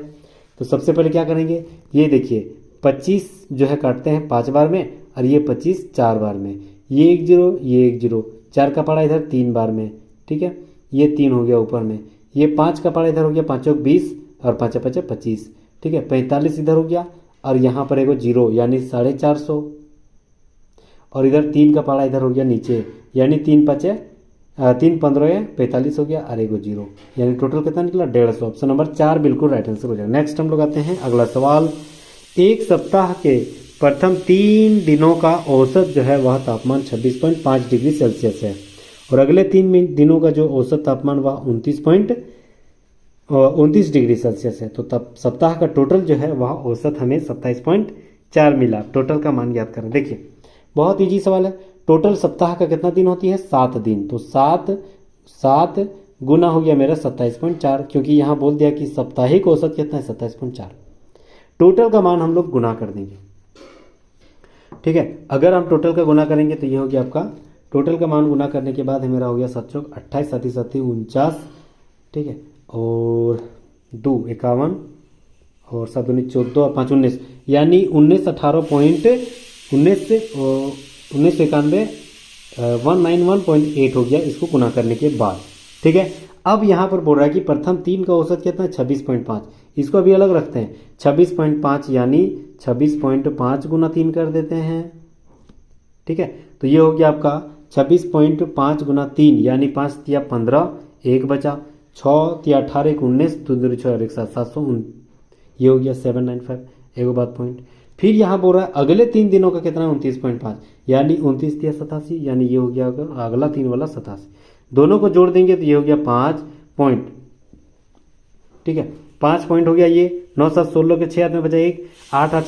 तो सबसे पहले क्या करेंगे, ये देखिए 25 जो है काटते हैं 5 बार में, और ये 25 4 बार में, ये 1 0 ये 1 0, 4 का पड़ा इधर 3 बार में, ठीक है। ये 3 हो गया ऊपर में, ये 5 का पड़ा इधर हो गया, 5 20 और 5 5 25, ठीक है। 45 इधर हो गया, और यहाँ पर एगो 0 यानी 450, और इधर 3 का पड़ा इधर हो गया नीचे, यानी 3 5 3 15 45 हो गया, और एगो 0, यानी टोटल कितना निकला 150। ऑप्शन नंबर 4 बिल्कुल राइट आंसर हो जाएगा। नेक्स्ट हम लोग आते हैं अगला सवाल। एक सप्ताह के प्रथम 3 दिनों का औसत जो है वह तापमान 26.5 डिग्री सेल्सियस है, और अगले 3 दिनों का जो औसत तापमान वह 29 डिग्री सेल्सियस है। तो तब सप्ताह का टोटल जो है वह औसत हमें 27.4 मिला। टोटल का मान ज्ञात करें। देखिए बहुत इजी सवाल है, टोटल सप्ताह का कितना दिन होती है, 7 दिन, तो 7 गुना हो गया मेरा 27.4, क्योंकि यहाँ बोल दिया कि साप्ताहिक औसत कितना है 27.4। टोटल का मान हम लोग गुना कर देंगे, ठीक है। अगर हम टोटल का गुना करेंगे तो ये हो गया आपका, टोटल का मान गुना करने के बाद मेरा हो गया 7 चौक 28 7 7 49, ठीक है, और 2 51, और 7 19 14 और 5 19, यानी 1991.8 हो गया इसको गुना करने के बाद, ठीक है। अब यहाँ पर बोल रहा है कि प्रथम 3 का औसत कितना है 26.5, इसको अभी अलग रखते हैं 26.5, यानी 26.5 गुना 3 कर देते हैं, ठीक है। तो ये हो गया आपका 26.5 गुना 3, यानी 5 तिया 15, 1 बचा, 6 तिया 18 1 19, 2 2 6 1 7 700, ये हो गया 795, एगो बात पॉइंट। फिर यहाँ बोल रहा है अगले 3 दिनों का कितना है 29.5, यानी 29 तिया 87, यानी ये हो गया अगला 3 वाला 87, दोनों को जोड़ देंगे तो ये हो गया 5 पॉइंट, ठीक है। 5 पॉइंट हो गया, ये 9 7 16 के 6 हाथ में बचा 1, 8 8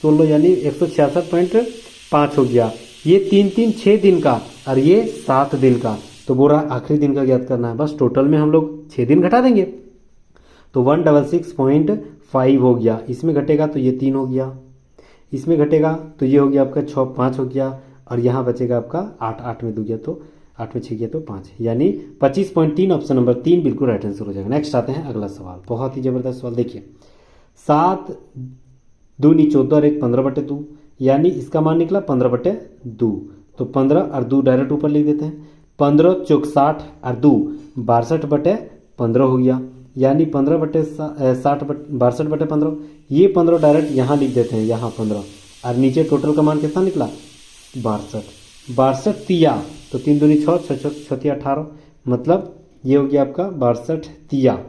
16 यानी 166.5 हो गया। ये 3 3 6 दिन का, और ये 7 दिन का, तो बोल रहा आखिरी दिन का ज्ञात करना है। बस टोटल में हम लोग 6 दिन घटा देंगे, तो 166.5 हो गया, इसमें घटेगा तो ये 3 हो गया, इसमें घटेगा तो ये हो गया आपका 6 5 हो गया, और यहाँ बचेगा आपका 8 8 में 2 गया तो 8 में 6 गया तो 5, यानी 25.3, ऑप्शन नंबर 3 बिल्कुल राइट आंसर हो जाएगा। नेक्स्ट आते हैं अगला सवाल, बहुत ही जबरदस्त सवाल। देखिए 7 दूनी 14 और 1 15/2, यानी इसका मान निकला 15/2, तो 15 और 2 डायरेक्ट ऊपर लिख देते हैं, 15 चौक 60 और 2 62/15 हो गया, यानी 62/15, ये 15 डायरेक्ट यहाँ लिख देते हैं, यहाँ 15, और नीचे टोटल का मान कितना निकला 62 तिया, तो 3 दूनी 6 6 6 तिया 18, मतलब ये हो गया आपका 62 तिया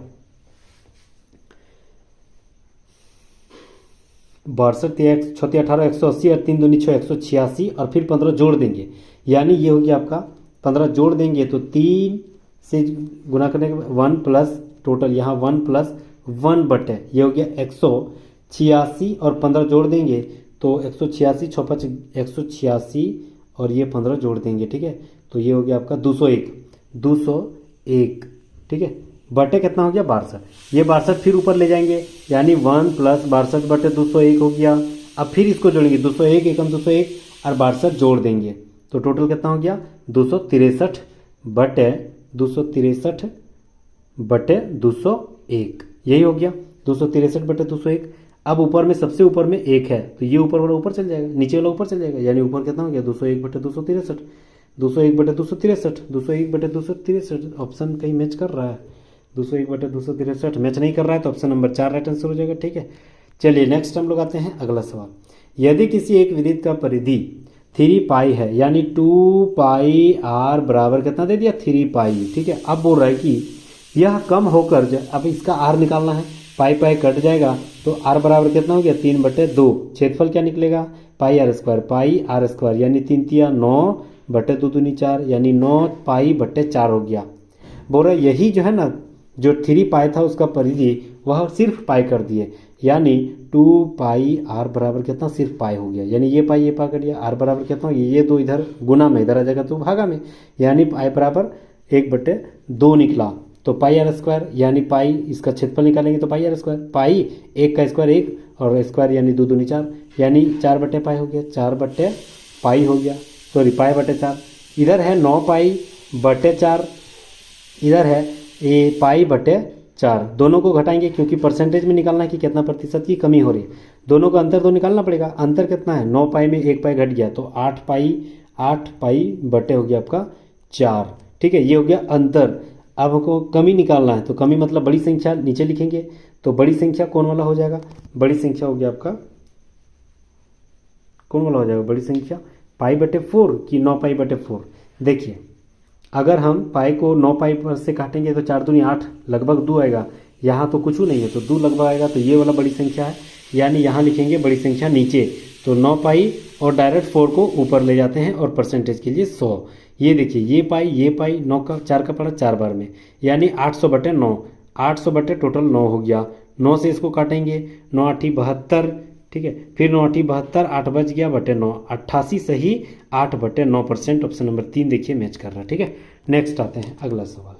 6 तिया 18 180, और 3 दूनी 6 186, और फिर 15 जोड़ देंगे, यानी ये हो गया आपका 15 जोड़ देंगे तो 3 से गुना करने के बाद 1 प्लस टोटल यहाँ 1 प्लस 1 बटे ये हो गया 186, और 15 जोड़ देंगे तो 186 6 5 186, और ये 15 जोड़ देंगे, ठीक है, तो ये हो गया आपका 201, ठीक है, बटे कितना हो गया 62। ये 62 फिर ऊपर ले जाएंगे, यानी 1 प्लस 62 बटे 201 हो गया। अब फिर इसको जोड़ेंगे, 201 एकम 201 और 62 जोड़ देंगे तो टोटल कितना हो गया 263 बटे 263 बटे 201, यही हो गया 263 बटे 201। अब ऊपर में सबसे ऊपर में 1 है तो ये ऊपर वाला ऊपर चल जाएगा, नीचे वाला ऊपर चल जाएगा, यानी ऊपर कितना हो गया 201 बटे 263, 201 बटे 263, 201 बटे 263। ऑप्शन कहीं मैच कर रहा है, 201 बटे 263 मैच नहीं कर रहा है तो ऑप्शन नंबर 4 राइट आंसर हो जाएगा। ठीक है, चलिए नेक्स्ट हम लोग आते हैं अगला सवाल। यदि किसी एक विद्युत का परिधि 3 पाई है, यानी 2 पाई आर बराबर कितना दे दिया 3 पाई। ठीक है, अब बोल रहा है कि यह कम होकर, अब इसका आर निकालना है, पाई पाई कट जाएगा तो आर बराबर कितना हो गया 3 बटे 2। क्षेत्रफल क्या निकलेगा पाई आर स्क्वायर, यानी 3 तिया 9 बटे 2 दूनी 4, यानी 9 पाई बटे 4 हो गया। बोल रहा यही जो है ना, जो 3 पाई था उसका परिधि वह सिर्फ पाई कर दिए, यानी 2 पाई आर बराबर कितना सिर्फ पाई हो गया, यानी ये पाई कट गया, आर बराबर कितना हो गया, ये 2 इधर गुना में इधर आ जाएगा तो भागा में, यानी पाई बराबर 1 बटे 2 निकला। तो पाई आर स्क्वायर, यानी पाई इसका क्षेत्रफल निकालेंगे तो पाई आर स्क्वायर, पाई 1 का स्क्वायर 1 और स्क्वायर यानी 2 दूनी 4, यानी 4 बटे पाई हो गया, 4 बटे पाई हो गया, सॉरी पाई बटे 4। इधर है 9 पाई बटे 4, इधर है ये पाई बटे 4। दोनों को घटाएंगे क्योंकि परसेंटेज में निकालना है कि कितना प्रतिशत की कमी हो रही है, दोनों का अंतर तो निकालना पड़ेगा। अंतर कितना है 9 पाई में 1 पाई घट गया तो 8 पाई बटे हो गया आपका 4। ठीक है, ये हो गया अंतर। अब हमको कमी निकालना है तो कमी मतलब बड़ी संख्या नीचे लिखेंगे, तो बड़ी संख्या कौन वाला हो जाएगा, बड़ी संख्या हो गया आपका कौन वाला हो जाएगा, बड़ी संख्या पाई बटे 4 कि 9 पाई बटे 4। देखिए अगर हम पाई को 9 पाई पर से काटेंगे तो 4 दूनी 8 लगभग 2 आएगा, यहाँ तो कुछ नहीं है तो 2 लगभग आएगा, तो ये वाला बड़ी संख्या है, यानी यहाँ लिखेंगे बड़ी संख्या नीचे, तो 9 पाई और डायरेक्ट 4 को ऊपर ले जाते हैं और परसेंटेज के लिए 100। ये देखिए ये पाई 9 का 4 का पड़ा 4 बार में, यानी 800 बटे 9, 800 बटे टोटल 9 हो गया। 9 से इसको काटेंगे 9 8 72, ठीक है, फिर 9 8 72, 8 बच गया बटे 9, 88 सही 8 बटे 9%। ऑप्शन नंबर 3 देखिए मैच कर रहा है। ठीक है, नेक्स्ट आते हैं अगला सवाल।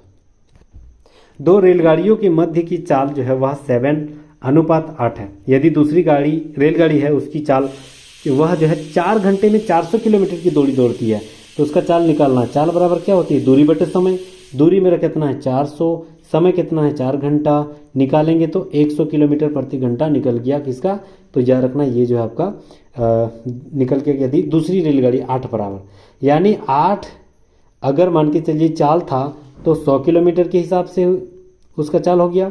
2 रेलगाड़ियों के मध्य की चाल जो है वह 7:8 है। यदि दूसरी रेलगाड़ी है उसकी चाल वह जो है 4 घंटे में 400 किलोमीटर की दूरी दौड़ती है, तो उसका चाल निकालना है। चाल बराबर क्या होती है दूरी बटे समय, दूरी मेरा कितना है 400, समय कितना है 4 घंटा, निकालेंगे तो 100 किलोमीटर प्रति घंटा निकल गया किसका, तो याद रखना ये जो है आपका निकल के यदि दूसरी रेलगाड़ी 8 बराबर, यानी 8 अगर मान के चलिए चाल था तो 100 किलोमीटर के हिसाब से उसका चाल हो गया,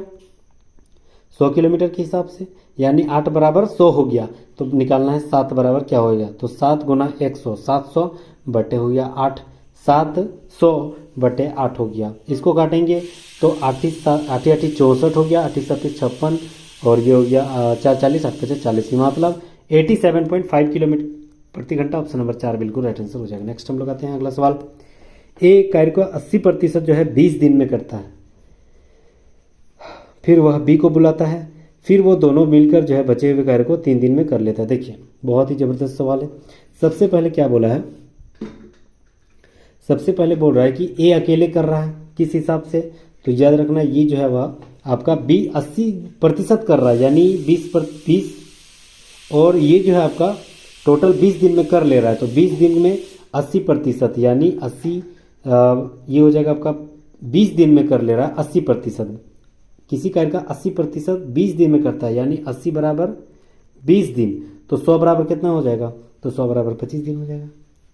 100 किलोमीटर के हिसाब से, यानी 8 बराबर 100 हो गया, तो निकालना है 7 बराबर क्या होगा, तो 7 गुना 100, 700 बटे हो गया 8, 700 बटे 8 हो गया। इसको काटेंगे तो 8 8 64 हो गया, 8 7 56 और ये हो गया 4 40, 8 5 40, मतलब 87.5 किलोमीटर प्रति घंटा। ऑप्शन नंबर 4 बिल्कुल राइट आंसर हो जाएगा। नेक्स्ट हम लोग आते हैं अगला सवाल। एक कार्य को 80% जो है 20 दिन में करता है, फिर वह बी को बुलाता है, फिर वो दोनों मिलकर जो है बचे हुए कार्य को 3 दिन में कर लेता है। देखिए बहुत ही ज़बरदस्त सवाल है। सबसे पहले क्या बोला है, सबसे पहले बोल रहा है कि ए अकेले कर रहा है किस हिसाब से, तो याद रखना ये जो है वह आपका बी 80% कर रहा है, यानी 20 और ये जो है आपका टोटल 20 दिन में कर ले रहा है, तो 20 दिन में 80% यानी 80 ये हो जाएगा आपका 20 दिन में कर ले रहा है 80%। किसी कार्य का 80% 20 दिन में करता है, यानी 80 बराबर 20 दिन, तो 100 बराबर कितना हो जाएगा, तो 100 बराबर 25 दिन हो जाएगा,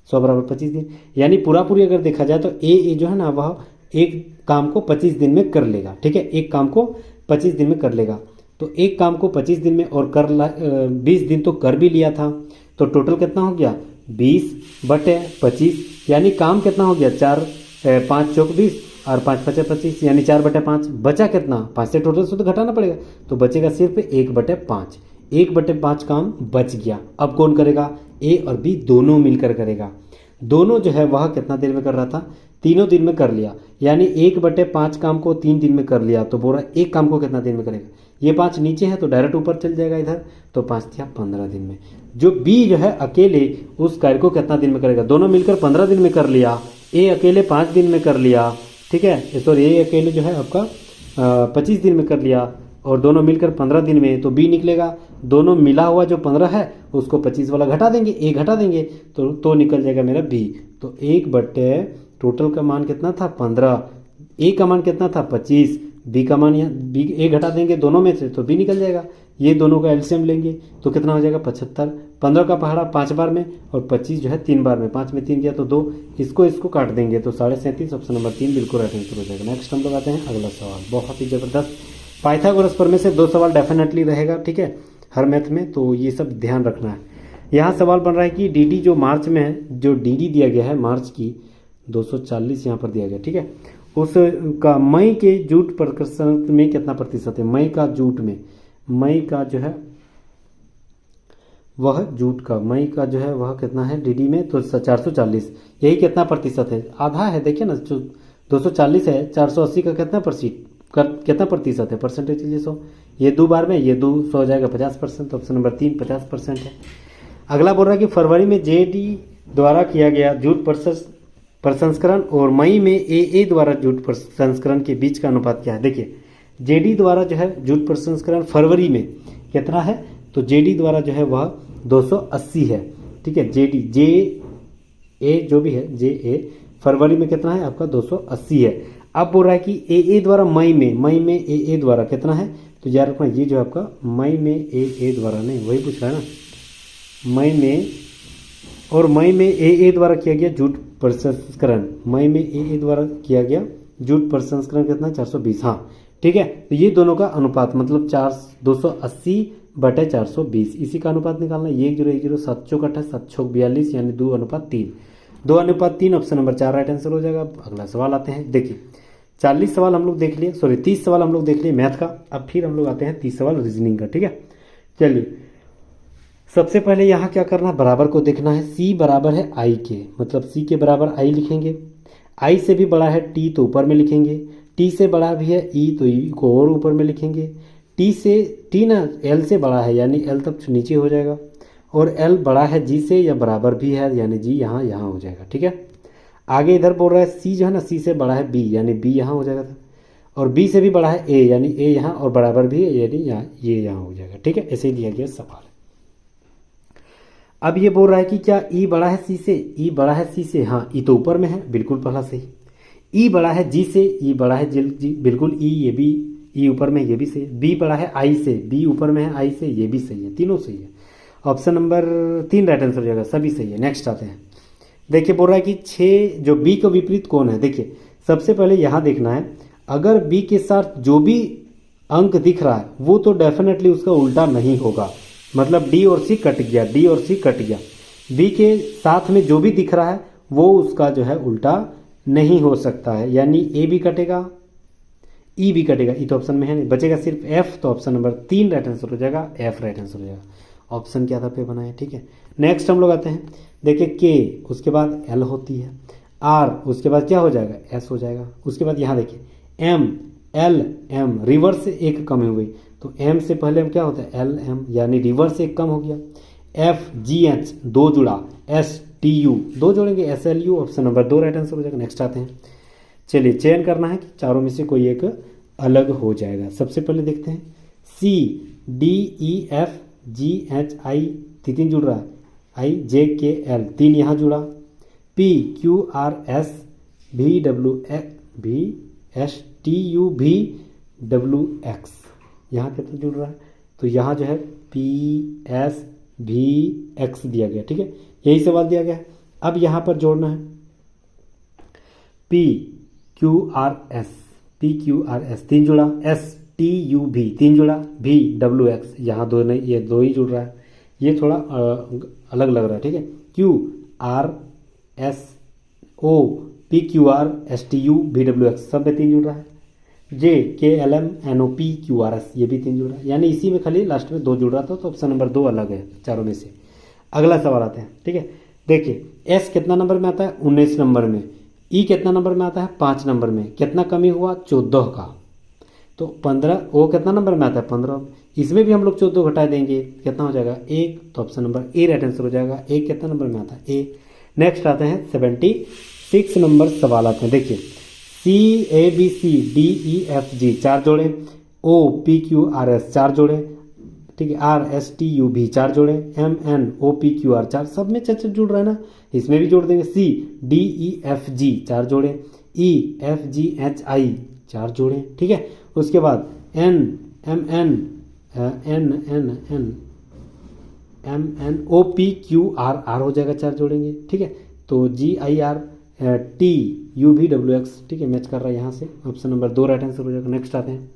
100 बराबर 25 दिन, यानी पूरी अगर देखा जाए तो ए जो है ना वह एक काम को 25 दिन में कर लेगा। ठीक है, एक काम को 25 दिन में कर लेगा, तो एक काम को 25 दिन में और 20 दिन तो कर भी लिया था, तो टोटल कितना हो गया 20 बटे 25, यानी काम कितना हो गया 5 चौक 20 और 5 5 25, यानी 4 बटे 5, बचा कितना 5 से टोटल से तो घटाना पड़ेगा, तो बचेगा सिर्फ 1 बटे 5, 1 बटे 5 काम बच गया। अब कौन करेगा, ए और बी दोनों मिलकर करेगा। दोनों जो है वह कितना देर में कर रहा था, तीनों दिन में कर लिया, यानी 1 बटे 5 काम को 3 दिन में कर लिया, तो बोल रहा एक काम को कितना दिन में करेगा, ये 5 नीचे है तो डायरेक्ट ऊपर चल जाएगा इधर, तो 5 या 15 दिन में। जो बी जो है अकेले उस कार्य को कितना दिन में करेगा, दोनों मिलकर 15 दिन में कर लिया, ए अकेले 5 दिन में कर लिया। ठीक है, सॉरी ए अकेले जो है आपका 25 दिन में कर लिया और दोनों मिलकर 15 दिन में, तो बी निकलेगा। दोनों मिला हुआ जो 15 है उसको 25 वाला घटा देंगे, ए घटा देंगे तो निकल जाएगा मेरा बी। तो 1/, टोटल का मान कितना था 15, ए का मान कितना था 25, बी का मान यहाँ बी ए घटा देंगे दोनों में से तो बी निकल जाएगा। ये दोनों का एलसीएम लेंगे तो कितना हो जाएगा 75। 15 का पहाड़ा 5 बार में और 25 जो है 3 बार में, 5 में 3 गया तो 2, इसको काट देंगे तो 37.5, ऑप्शन नंबर 3 बिल्कुल राइट आंसर हो जाएगा। नेक्स्ट हम लोग आते हैं अगला सवाल, बहुत ही ज़बरदस्त पाइथागोरस प्रमेय से 2 सवाल डेफिनेटली रहेगा, ठीक है, हर मैथ में, तो ये सब ध्यान रखना है। यहाँ सवाल बन रहा है कि डीडी जो मार्च में है, जो डीडी दिया गया है मार्च की 240 यहाँ पर दिया गया, ठीक है, उसका मई के जूट प्रकर्षण में कितना प्रतिशत है। मई का जूट में, मई का जो है वह जूट का, मई का जो है वह कितना है डीडी में, तो 440, यही कितना प्रतिशत है, आधा है। देखिए ना, जो 240 है, 480 का कितना प्रतिशत है, परसेंटेज लीजिए 100, ये 2 बार में, ये 200 हो जाएगा 50%, ऑप्शन नंबर 3 50% है। अगला बोल रहा है कि फरवरी में जेडी द्वारा किया गया जूट प्रसंस्करण और मई में ए द्वारा जूट प्रसंस्करण के बीच का अनुपात क्या है। देखिए जेडी द्वारा जो है जूट प्रसंस्करण फरवरी में कितना है, तो जेडी द्वारा जो है वह 280 है, ठीक है, जेडी जे ए जो भी है जे ए फरवरी में कितना है आपका 280 है। अब बोल रहा है कि ए द्वारा मई में ए द्वारा कितना है, तो यार रखना ये जो आपका मई में ए द्वारा, नहीं वही पूछ रहा है ना, मई में, और मई में ए द्वारा किया गया जूट प्रसंस्करण, मई में ए द्वारा किया गया जूट प्रसंस्करण कितना 420, हाँ ठीक है। तो ये दोनों का अनुपात मतलब 280/420, इसी का अनुपात निकालना, 1:1:0, 7 चौक 28, 7 चौक 42, यानी 2:3, 2:3, ऑप्शन नंबर 4 राइट आंसर हो जाएगा। अगला सवाल आते हैं, देखिए 40 सवाल हम लोग देख लिए, 30 सवाल हम लोग देख लिए मैथ का। अब फिर हम लोग आते हैं 30 सवाल रीजनिंग का, ठीक है। चलिए सबसे पहले यहाँ क्या करना है, बराबर को देखना है। सी बराबर है आई के, मतलब सी के बराबर आई लिखेंगे, आई से भी बड़ा है टी तो ऊपर में लिखेंगे, टी से बड़ा भी है ई तो ई को और ऊपर में लिखेंगे, टी ना एल से बड़ा है यानी एल तब नीचे हो जाएगा, और एल बड़ा है जी से या बराबर भी है यानी जी यहाँ हो जाएगा, ठीक है। आगे इधर बोल रहा है सी जो है ना, सी से बड़ा है बी यानी बी यहाँ हो जाएगा था, और बी से भी बड़ा है ए यानी ए यहाँ, और बराबर भी है यानी ये यहाँ हो जाएगा, ठीक है। ऐसे ही दिया गया सवाल। अब ये बोल रहा है कि क्या ई बड़ा है सी से, ई बड़ा है सी से, हाँ ई तो ऊपर में है, बिल्कुल पहला सही। ई बड़ा है जी से, ई बड़ा है जी, बिल्कुल ई, ये भी ई ऊपर में, ये भी सही है। बी बड़ा है आई से, बी ऊपर में है आई से, ये भी सही है, तीनों सही है। ऑप्शन नंबर 3 राइट आंसर हो जाएगा, सभी सही है। नेक्स्ट आते हैं, देखिए बोल रहा है कि 6 जो बी का विपरीत कौन है। देखिए सबसे पहले यहाँ देखना है, अगर बी के साथ जो भी अंक दिख रहा है वो तो डेफिनेटली उसका उल्टा नहीं होगा, मतलब डी और सी कट गया, डी और सी कट गया। बी के साथ में जो भी दिख रहा है वो उसका जो है उल्टा नहीं हो सकता है, यानी ए भी कटेगा, ई भी कटेगा, ई तो ऑप्शन में है नहीं, बचेगा सिर्फ एफ, तो ऑप्शन नंबर 3 राइट आंसर हो जाएगा, एफ राइट आंसर हो जाएगा। ऑप्शन क्या था पे बनाए, ठीक है। नेक्स्ट हम लोग आते हैं, देखिए के उसके बाद एल होती है, आर उसके बाद क्या हो जाएगा एस हो जाएगा, उसके बाद यहाँ देखिए एम एल एम, रिवर्स से एक कम हो गई, तो एम से पहले हम क्या होता है एल एम, यानी रिवर्स से एक कम हो गया। एफ जी एच 2 जुड़ा, एस टी यू 2 जोड़ेंगे, S L U, option number 2 right answer हो जाएगा। नेक्स्ट आते हैं, चलिए चयन करना है कि चारों में से कोई एक अलग हो जाएगा। सबसे पहले देखते हैं C D E F G H I 3 जुड़ रहा है, आई जे के एल 3 यहाँ जुड़ा, पी क्यू आर एस भी एस टी यू भी डब्ल्यू एक्स यहाँ कितना जुड़ रहा है, तो यहाँ जो है पी एस भी एक्स दिया गया, ठीक है, यही सवाल दिया गया है। अब यहाँ पर जोड़ना है पी क्यू आर एस 3 जुड़ा, एस टी यू भी 3 जुड़ा, भी डब्ल्यू एक्स यहाँ 2 नहीं, ये 2 ही जुड़ रहा है, ये थोड़ा अलग लग रहा है, ठीक है। Q R S O P Q R S T U भी डब्ल्यू एक्स सब में 3 जुड़ रहा है, J K L M N O P Q R S ये भी 3 जुड़ रहा है, यानी इसी में खाली लास्ट में 2 जुड़ रहा था, तो ऑप्शन नंबर 2 अलग है चारों में से। अगला सवाल आते हैं, ठीक है। देखिए एस कितना नंबर में आता है 19 नंबर में, ई कितना नंबर में आता है 5 नंबर में, कितना कमी हुआ 14 का, तो 15, वो कितना नंबर में आता है 15, इसमें भी हम लोग 14 घटा देंगे, कितना हो जाएगा 1, तो option number A right answer हो जाएगा। 1 कितना नंबर में आता है ए। नेक्स्ट आते हैं 76 नंबर सवाल आते हैं, देखिए CABCDEFG 4 जोड़े, OPQRS 4 जोड़े, ठीक है, RSTUV 4 जोड़े, MNOPQR 4, सब में चार जुड़ रहा है ना, इसमें भी जोड़ देंगे। CDEFG 4 जोड़े, EFGHI 4 जोड़े, ठीक है। उसके बाद MNOPQR हो जाएगा, 4 जोड़ेंगे, ठीक है। तो GIRTUVWX, ठीक है, मैच कर रहा है यहाँ से, ऑप्शन नंबर 2 राइट आंसर हो जाएगा। नेक्स्ट आते हैं,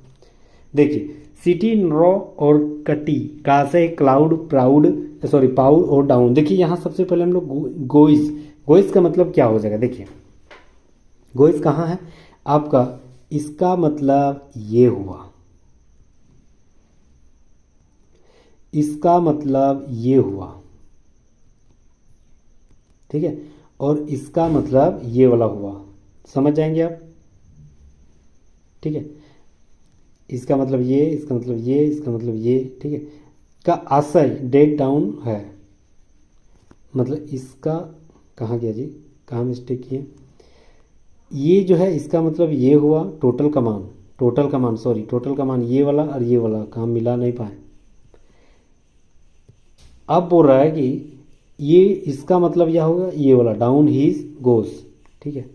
देखिए सिटी, नरो और कटी कहाँ से, क्लाउड, प्राउड, सॉरी पाउड और डाउन। देखिए यहाँ सबसे पहले हम लोग गोइज, गोइज का मतलब क्या हो जाएगा, देखिए गोइज कहाँ है आपका, इसका मतलब ये हुआ, इसका मतलब ये हुआ, ठीक है, और इसका मतलब ये वाला हुआ, समझ जाएंगे आप, ठीक है। इसका मतलब ये, इसका मतलब ये, इसका मतलब ये, ठीक है, का आशय डेट डाउन है, मतलब इसका कहाँ गया जी, कहाँ मिस्टेक किए, ये जो है इसका मतलब ये हुआ टोटल कमान, टोटल कमान, सॉरी टोटल कमान, ये वाला और ये वाला काम मिला नहीं पाए। अब बोल रहा है कि ये इसका मतलब यह होगा, ये वाला डाउन हीज गोस, ठीक है।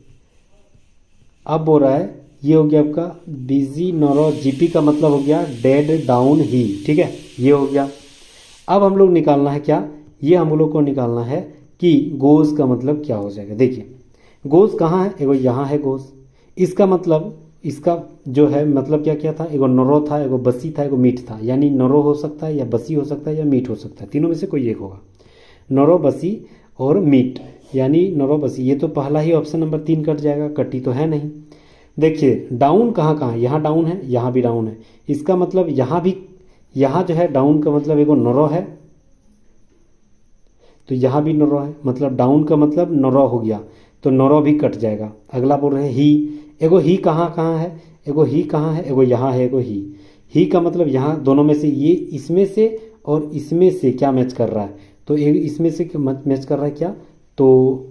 अब बोल रहा है ये हो गया आपका बिजी नॉरो, जीपी का मतलब हो गया डेड डाउन ही, ठीक है, ये हो गया। अब हम लोग निकालना है क्या, ये हम लोग को निकालना है कि गोज का मतलब क्या हो जाएगा। देखिए गोज कहाँ है, एगो यहाँ है गोज, इसका मतलब, इसका जो है मतलब क्या क्या था, एगो नरो था, एगो बसी था, एगो मीट था, यानी नरो हो सकता है या बसी हो सकता है या मीट हो सकता है, तीनों में से कोई एक होगा, नरो, बसी और मीट, यानी नरो बसी। ये तो पहला ही ऑप्शन नंबर 3 कट जाएगा, कटी तो है नहीं। देखिए डाउन कहाँ कहाँ है, यहाँ डाउन है, यहाँ भी डाउन है, इसका मतलब यहाँ भी, यहाँ जो है डाउन का मतलब एगो नरो है, तो यहाँ भी नरो है, मतलब डाउन का मतलब नरो हो गया, तो नरो भी कट जाएगा। अगला बोल रहे हैं ही, एगो ही कहाँ कहाँ है, एगो ही कहाँ है, एगो यहाँ है, एगो ही का मतलब यहाँ दोनों में से, ये इसमें से और इसमें से क्या मैच कर रहा है, तो इसमें से मैच कर रहा है क्या, तो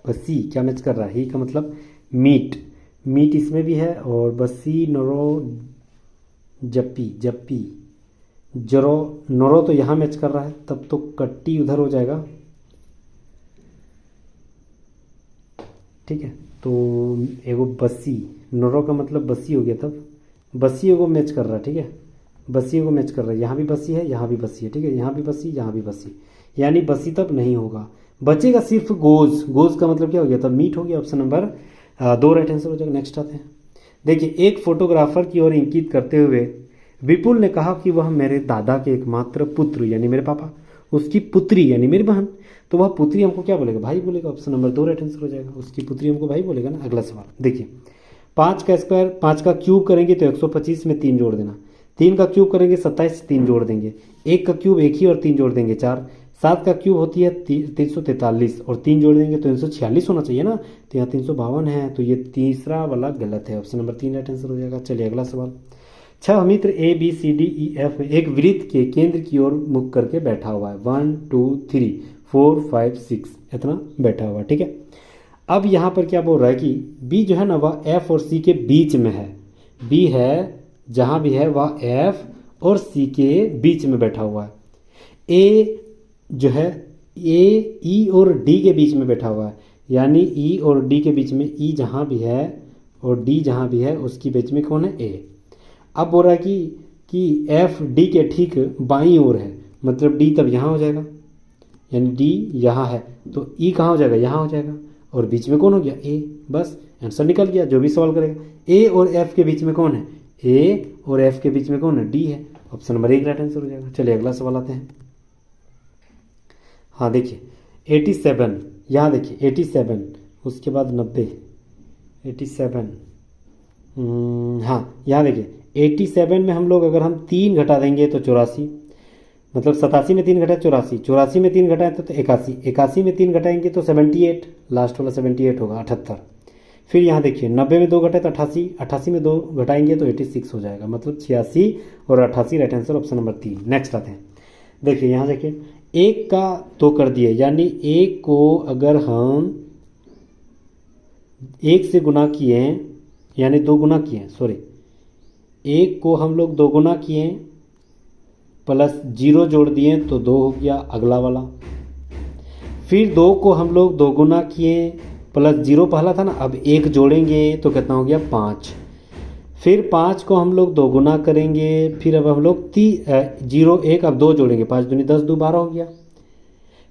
बसी क्या मैच कर रहा है, ही का मतलब मीट, मीट इसमें भी है, और बसी, नरो, जप्पी, जप्पी, जरो, नरो तो यहाँ मैच कर रहा है, तब तो कट्टी उधर हो जाएगा, ठीक है। तो एगो बसी, नरो का मतलब बसी हो गया, तब बसी एगो मैच कर रहा है, ठीक है, बसी एगो मैच कर रहा है, यहाँ भी बसी है, यहाँ भी बसी है, ठीक है, यहाँ भी बसी, यहाँ भी बसी, यानी बसी तब नहीं होगा, बचेगा सिर्फ गोज। गोज का मतलब क्या हो गया, तब मीट हो गया, ऑप्शन नंबर 2 राइट आंसर हो जाएगा। नेक्स्ट आते हैं, देखिए एक फोटोग्राफर की ओर इंगित करते हुए विपुल ने कहा कि वह मेरे दादा के एकमात्र पुत्र यानी मेरे पापा, उसकी पुत्री यानी मेरी बहन, तो वह पुत्री हमको क्या बोलेगा, भाई बोलेगा, ऑप्शन नंबर 2 राइट आंसर हो जाएगा, उसकी पुत्री हमको भाई बोलेगा ना। अगला सवाल देखिए, 5 का स्क्वायर, 5 का क्यूब करेंगे तो 125 में 3 जोड़ देना, 3 का क्यूब करेंगे 27, 3 जोड़ देंगे, 1 का क्यूब 1 ही और 3 जोड़ देंगे 4, 7 का क्यूब होती है 343 और 3 जोड़ देंगे तो 346 होना चाहिए ना, तो यहाँ 352 है, तो ये तीसरा वाला गलत है, ऑप्शन नंबर 3 राइट आंसर हो जाएगा। चलिए अगला सवाल, 6 मित्र ABCDEF एक वृत्त के केंद्र की ओर मुख करके बैठा हुआ है, 1 2 3 4 5 6 इतना बैठा हुआ, ठीक है। अब यहाँ पर क्या बोल रहा है कि B जो है ना वह F और C के बीच में है, B है जहाँ भी है वह F और C के बीच में बैठा हुआ है, A जो है A E और D के बीच में बैठा हुआ है, यानी E और D के बीच में, E जहाँ भी है और D जहाँ भी है उसके बीच में कौन है, A। अब बोल रहा है कि F D के ठीक बाईं ओर है, मतलब D तब यहाँ हो जाएगा, यानी D यहाँ है तो E कहाँ हो जाएगा, यहाँ हो जाएगा, और बीच में कौन हो गया, A। बस आंसर निकल गया, जो भी सवाल करेगा। A और F के बीच में कौन है, A और F के बीच में कौन है, D है, ऑप्शन नंबर 1 राइट आंसर हो जाएगा। चलिए अगला सवाल आते हैं, हाँ देखिए 87, यहाँ देखिए 87, उसके बाद 90, 87, हाँ यहाँ देखिए 87 में हम लोग अगर हम 3 घटा देंगे तो 84, मतलब 87 में 3 घटाए 84, 84 में 3 घटाए तो 81, 81 में 3 घटाएंगे तो 78, लास्ट वाला 78 होगा, 78। फिर यहाँ देखिए 90 में 2 घटाए तो 88, 88 में 2 घटाएंगे तो 86 हो जाएगा, मतलब 86 और 88 right answer, option number 3। Next आते हैं, देखिए यहाँ देखिए 1 का 2 कर दिए, यानी 1 को अगर हम 1 से गुना किए हैं यानी 2 गुना किए हैं, सॉरी 1 को हम लोग 2 गुना किए हैं प्लस 0 जोड़ दिए तो 2 हो गया अगला वाला। फिर 2 को हम लोग 2 गुना किए प्लस 0 पहला था ना, अब 1 जोड़ेंगे तो कितना हो गया 5। फिर 5 को हम लोग 2 गुना करेंगे, फिर अब हम लोग 0 1 अब 2 जोड़ेंगे, 5 दूनी 10 2 12 हो गया।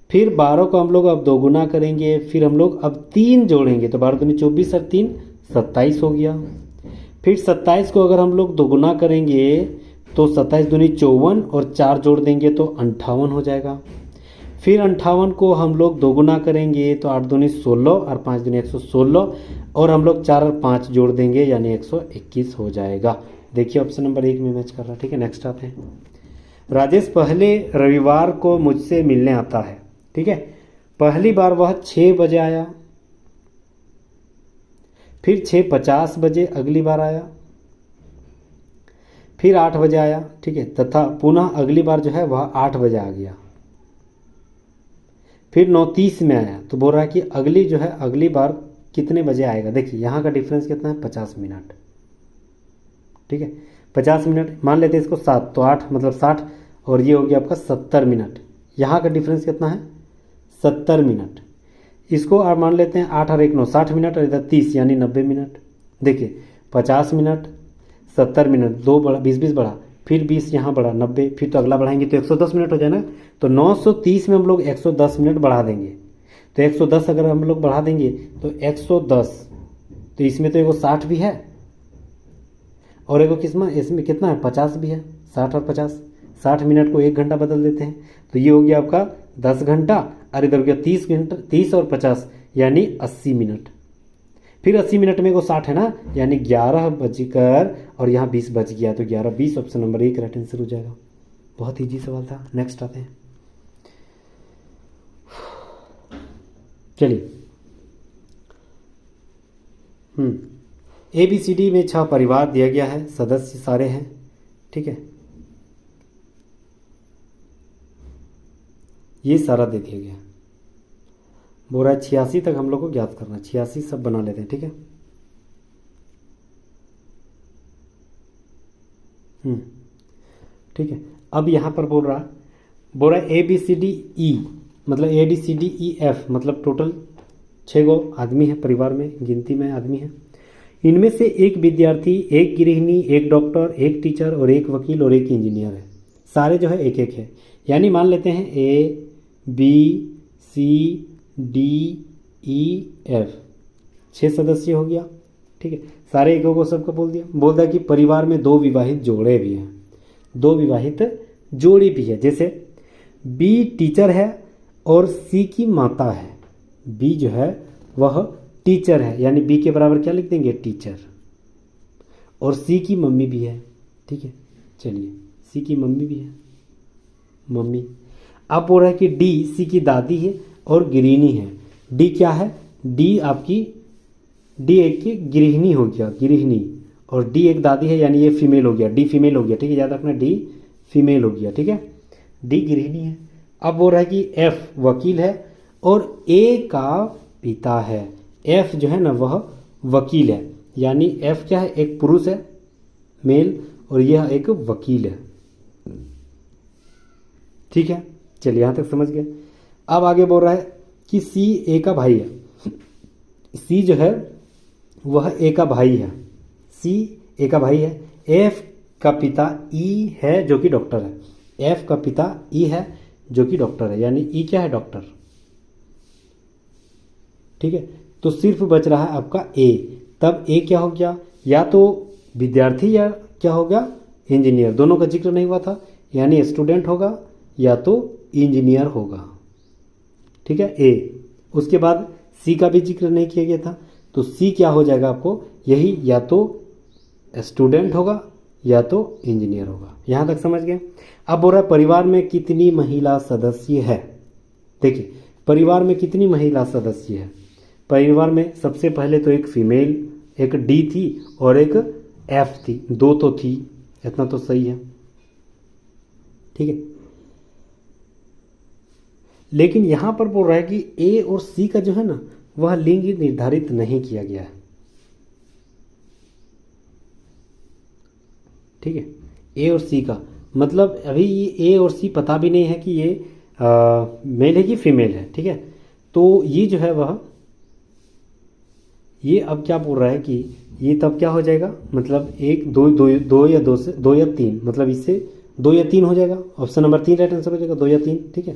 फिर 12 को हम लोग अब 2 गुना करेंगे, फिर हम लोग अब 3 जोड़ेंगे तो 12 दूनी 24 और 3 27 हो गया। फिर 27 को अगर हम लोग 2 गुना करेंगे तो 27 दूनी 54 और 4 जोड़ देंगे तो 58 हो जाएगा। फिर 58 को हम लोग 2 गुना करेंगे तो 8 दूनी 16 और 5 दूनी 116 और हम लोग 4 और 5 जोड़ देंगे यानी 121 हो जाएगा। देखिए ऑप्शन नंबर 1 में मैच कर रहा है। ठीक है, नेक्स्ट आते हैं। राजेश पहले रविवार को मुझसे मिलने आता है। ठीक है, पहली बार वह 6 बजे आया, फिर 6:50 बजे अगली बार आया, फिर 8 बजे आया। ठीक है, तथा पुनः अगली बार जो है वह 8 बजे आ गया, फिर 9:30 में आया। तो बोल रहा है कि अगली जो है अगली बार कितने बजे आएगा। देखिए यहाँ का डिफरेंस कितना है 50 मिनट। ठीक है, 50 मिनट मान लेते हैं इसको 7 तो 8 मतलब 60 और ये हो गया आपका 70 मिनट। यहाँ का डिफरेंस कितना है 70 मिनट। इसको आप मान लेते हैं 8 और 1 9 60 मिनट और इधर 30 यानी 90 मिनट। देखिए 50 मिनट 70 मिनट 2 बढ़ा 20 बढ़ा, फिर 20 यहाँ बढ़ा 90, फिर तो अगला बढ़ाएंगे तो 110 मिनट हो जाए ना। तो 930 में हम लोग 110 मिनट बढ़ा देंगे, तो 110 अगर हम लोग बढ़ा देंगे तो 110, तो इसमें तो एगो 60 भी है और एगो किसमें इसमें कितना है 50 भी है। 60 और 50, 60 मिनट को 1 घंटा बदल देते हैं तो ये हो गया आपका 10 घंटा और इधर हो गया 30 घंटा, 30 और 50 यानी 80 मिनट। फिर 80 मिनट में को 60 है ना, यानी 11 बजकर और यहाँ 20 बज गया तो 11:20 ऑप्शन नंबर 1 राइट आंसर हो जाएगा। बहुत ईजी सवाल था। नेक्स्ट आते हैं। चलिए ABCD में 6 परिवार दिया गया है, सदस्य सारे हैं। ठीक है, ये सारा दे दिया गया। बोल रहा है 86 तक हम लोग को ज्ञात करना, 86 सब बना लेते हैं। ठीक है, ठीक है। अब यहाँ पर बोल रहा है ABCDE मतलब ABCDEF मतलब टोटल 6 गो आदमी है परिवार में, गिनती में आदमी है। इनमें से एक विद्यार्थी, एक गृहिणी, एक डॉक्टर, एक टीचर और एक वकील और एक इंजीनियर है। सारे जो है एक एक है, यानी मान लेते हैं ABCDEF 6 सदस्य हो गया। ठीक है, सारे एक को सबका बोल दिया कि परिवार में 2 विवाहित जोड़े भी हैं, 2 विवाहित जोड़ी भी है। जैसे B टीचर है और C की माता है। B जो है वह टीचर है, यानी B के बराबर क्या लिख देंगे टीचर, और C की मम्मी भी है। ठीक है, चलिए C की मम्मी भी है, मम्मी। अब बोल रहा है कि D C की दादी है और गृहिणी है। D क्या है, D आपकी D एक की गृहिणी हो गया, गृहिणी, और D एक दादी है यानी ये फीमेल हो गया, D फीमेल हो गया। ठीक है, याद रखना D फीमेल हो गया। ठीक है, D गृहिणी है। अब बोल रहा है कि F वकील है और A का पिता है। F जो है ना वह वकील है, यानी F क्या है, एक पुरुष है मेल और यह एक वकील है। ठीक है, चलिए यहाँ तक समझ गए। अब आगे बोल रहा है कि C A का भाई है। C जो है वह A का भाई है, C A का भाई है। F का पिता E है जो कि डॉक्टर है, F का पिता E है जो कि डॉक्टर है, यानी E क्या है डॉक्टर। ठीक है, तो सिर्फ बच रहा है आपका A। तब A क्या हो गया, या तो विद्यार्थी या क्या हो गया इंजीनियर, दोनों का जिक्र नहीं हुआ था, यानी स्टूडेंट होगा या तो इंजीनियर होगा। ठीक है, A। उसके बाद C का भी जिक्र नहीं किया गया था, तो C क्या हो जाएगा आपको, यही या तो स्टूडेंट होगा या तो इंजीनियर होगा। यहाँ तक समझ गए। अब बोल रहा है परिवार में कितनी महिला सदस्य है। देखिए परिवार में कितनी महिला सदस्य है, परिवार में सबसे पहले तो एक फीमेल, एक D थी और एक F थी, 2 तो थी, इतना तो सही है। ठीक है, लेकिन यहाँ पर बोल रहा है कि A और C का जो है ना वह लिंग निर्धारित नहीं किया गया है। ठीक है, ए और सी का मतलब अभी ये ए और सी पता भी नहीं है कि ये मेल है कि फीमेल है। ठीक है, तो ये जो है वह ये अब क्या बोल रहा है कि ये तब क्या हो जाएगा, मतलब एक दो दो दो या दो से दो या तीन, मतलब इससे 2 या 3 हो जाएगा। ऑप्शन नंबर 3 राइट आंसर हो जाएगा, 2 या 3। ठीक है,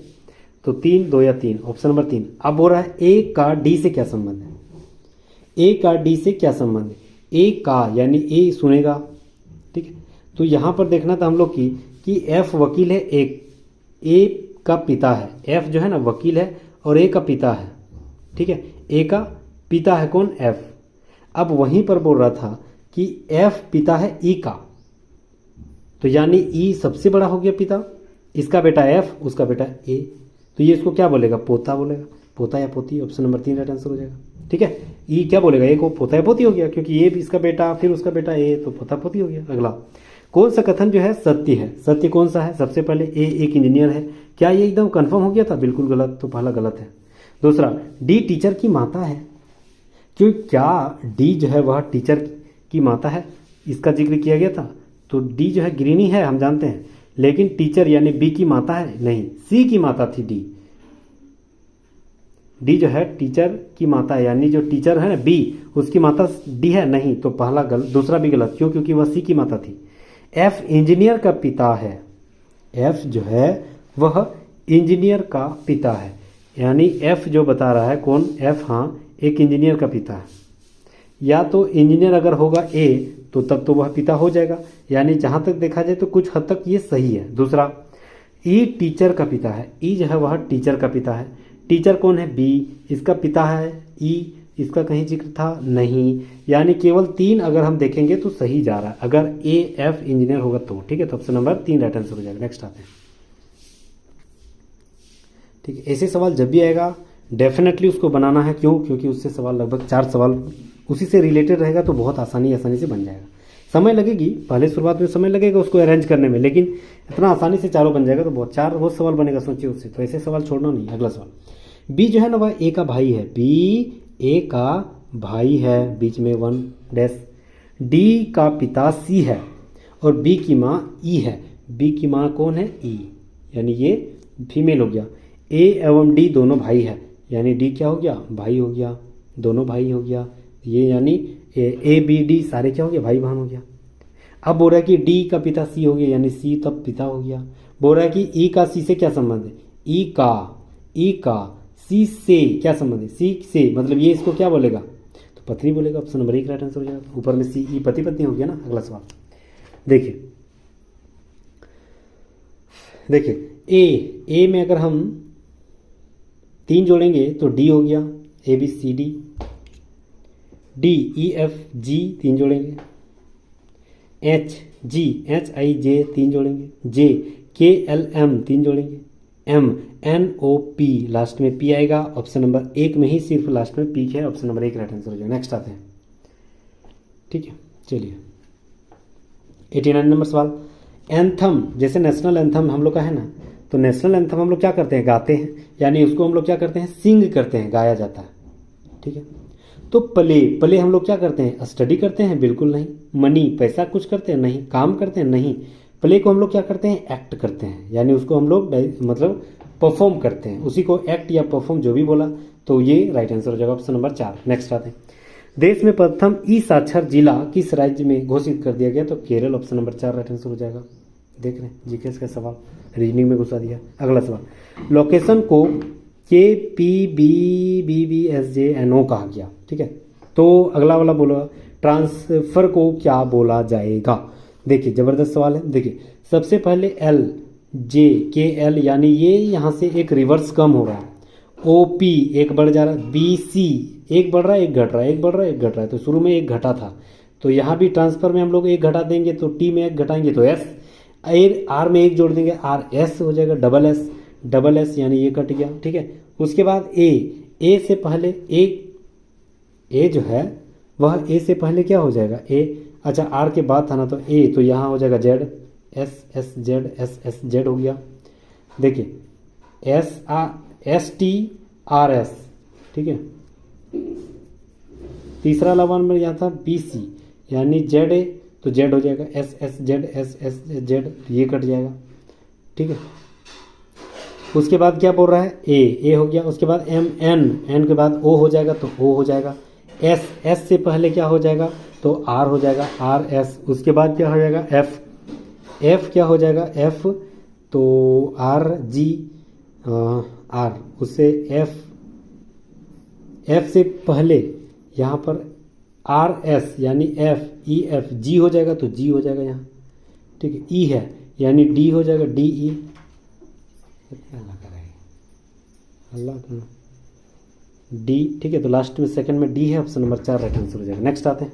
तो 3, 2 या 3, ऑप्शन नंबर 3। अब बोल रहा है ए का डी से क्या संबंध है, ए का डी से क्या संबंध है, ए का यानी ए सुनेगा। ठीक है, तो यहाँ पर देखना था हम लोग की कि एफ वकील है, ए का पिता है, एफ जो है ना वकील है और ए का पिता है। ठीक है, ए का पिता है कौन, एफ। अब वहीं पर बोल रहा था कि एफ पिता है ई का, तो यानी ई सबसे बड़ा हो गया पिता, इसका बेटा एफ, उसका बेटा ए, तो ये इसको क्या बोलेगा, पोता बोलेगा, पोता या पोती, ऑप्शन नंबर 3 राइट आंसर हो जाएगा। ठीक है, ई क्या बोलेगा, ए को पोता या पोती हो गया, क्योंकि ये भी इसका बेटा फिर उसका बेटा ए, तो पोता पोती हो गया। अगला कौन सा कथन जो है सत्य है, सत्य कौन सा है, सबसे पहले ए एक इंजीनियर है, क्या ये एकदम कंफर्म हो गया था, बिल्कुल गलत, तो पहला गलत है। दूसरा डी टीचर की माता है, क्यों क्या डी जो है वह टीचर की माता है, इसका जिक्र किया गया था, तो डी जो है गृहिणी है हम जानते हैं, लेकिन टीचर यानी बी की माता है नहीं, सी की माता थी डी, डी जो है टीचर की माता है, यानी जो टीचर है ना बी उसकी माता डी है नहीं, तो पहला गलत, दूसरा भी गलत, क्यों, क्योंकि वह सी की माता थी। एफ इंजीनियर का पिता है, एफ जो है वह इंजीनियर का पिता है, यानी एफ जो बता रहा है कौन, एफ, हाँ एक इंजीनियर का पिता है, या तो इंजीनियर अगर होगा ए तो तब तो वह पिता हो जाएगा, यानी जहां तक देखा जाए तो कुछ हद तक ये सही है। दूसरा ई टीचर का पिता है, ई जो है वह टीचर का पिता है, टीचर कौन है, बी, इसका पिता है ई, इसका कहीं जिक्र था नहीं, यानी केवल 3 अगर हम देखेंगे तो सही जा रहा है, अगर ए एफ इंजीनियर होगा तो। ठीक है, तो ऑप्शन नंबर 3 राइट आंसर हो जाएगा। नेक्स्ट आते हैं। ठीक है, ऐसे सवाल जब भी आएगा डेफिनेटली उसको बनाना है, क्यों, क्योंकि उससे सवाल लगभग 4 सवाल उसी से रिलेटेड रहेगा, तो बहुत आसानी से बन जाएगा। समय लगेगी, पहले शुरुआत में समय लगेगा उसको अरेंज करने में, लेकिन इतना आसानी से चारों बन जाएगा, तो बहुत सवाल बनेगा, सोचिए उससे, तो ऐसे सवाल छोड़ना नहीं। अगला सवाल, बी जो है ना वह ए का भाई है, बी ए का भाई है, बीच में 1 डैश, डी का पिता सी है और बी की माँ ई है, बी की माँ कौन है, ई, यानी ये फीमेल हो गया। ए एवं डी दोनों भाई है, यानी डी क्या हो गया, भाई हो गया, दोनों भाई हो गया, ये यानी ए बी डी सारे क्या हो गया, भाई बहन हो गया। अब बोल रहा है कि डी का पिता सी हो गया, यानी सी तब पिता हो गया। बोल रहा है कि ई का सी से क्या संबंध है, ई का सी से क्या संबंध है, सी से, मतलब ये इसको क्या बोलेगा, तो पत्नी बोलेगा, ऑप्शन नंबर 1 राइट आंसर हो जाएगा। ऊपर में सी ई पति पत्नी हो गया ना। अगला सवाल देखिए ए में अगर हम 3 जोड़ेंगे तो डी हो गया, A B C D, D E F G 3 जोड़ेंगे, एच आई जे 3 जोड़ेंगे, जे के एल एम 3 जोड़ेंगे, M N O P last में पी आएगा, ऑप्शन नंबर 1 में ही सिर्फ लास्ट में पी है, ऑप्शन नंबर 1 राइट आंसर हो जाएगा। नेक्स्ट आते हैं। ठीक है, चलिए 89 नंबर सवाल, एंथम, जैसे नेशनल एंथम हम लोग का है ना, तो नेशनल एंथम हम लोग क्या करते हैं, गाते हैं, यानी उसको हम लोग क्या करते हैं, सिंग करते हैं, गाया जाता है। ठीक है, तो प्ले हम लोग क्या करते हैं, स्टडी करते हैं, बिल्कुल नहीं। मनी पैसा कुछ करते हैं, नहीं। काम करते हैं, नहीं। प्ले को हम लोग क्या करते हैं, एक्ट करते हैं, यानी उसको हम लोग मतलब परफॉर्म करते हैं, उसी को एक्ट या परफॉर्म जो भी बोला, तो ये राइट आंसर हो जाएगा, ऑप्शन नंबर 4। नेक्स्ट आते हैं। देश में प्रथम ई साक्षर जिला किस राज्य में घोषित कर दिया गया, तो Kerala, option number 4 right answer हो जाएगा। देख रहे हैं जीकेएस का सवाल, रीजनिंग में घुसा दिया। अगला सवाल, लोकेशन को K P B B S J N O कहा गया। ठीक है, तो अगला वाला बोला ट्रांसफर को क्या बोला जाएगा। देखिए जबरदस्त सवाल है। देखिए सबसे पहले एल जे के एल, यानी ये यहाँ से एक रिवर्स कम हो रहा है, ओ पी एक बढ़ जा रहा है, बी सी एक बढ़ रहा है एक घट रहा है, एक बढ़ रहा है एक घट रहा है, तो शुरू में एक घटा था, तो यहाँ भी ट्रांसफर में हम लोग एक घटा देंगे, तो टी में एक घटाएंगे तो एस, आर में एक जोड़ देंगे, आर एस हो जाएगा, डबल एस यानी ये कट गया। ठीक है, उसके बाद ए से पहले ए जो है वह ए से पहले क्या हो जाएगा, ए, अच्छा आर के बाद था ना, तो ए, तो यहाँ हो जाएगा जेड, एस जेड हो गया। देखिए एस टी आर एस, ठीक है, तीसरा वाला नंबर यहाँ था BC, यानी ZA तो Z हो जाएगा, SSZ SSZ ये कट जाएगा। ठीक है, उसके बाद क्या बोल रहा है, A हो गया। उसके बाद N के बाद O हो जाएगा तो O हो जाएगा। S से पहले क्या हो जाएगा तो R हो जाएगा, RS। उसके बाद क्या हो जाएगा F क्या हो जाएगा, F तो RG R, उससे F से पहले यहाँ पर RS यानी EF G हो जाएगा तो G हो जाएगा यहाँ। ठीक है, E है यानी D हो जाएगा, DE। अल्लाह का D। ठीक है, तो लास्ट में सेकंड में D है, ऑप्शन नंबर 4 राइट आंसर हो जाएगा। नेक्स्ट आते हैं,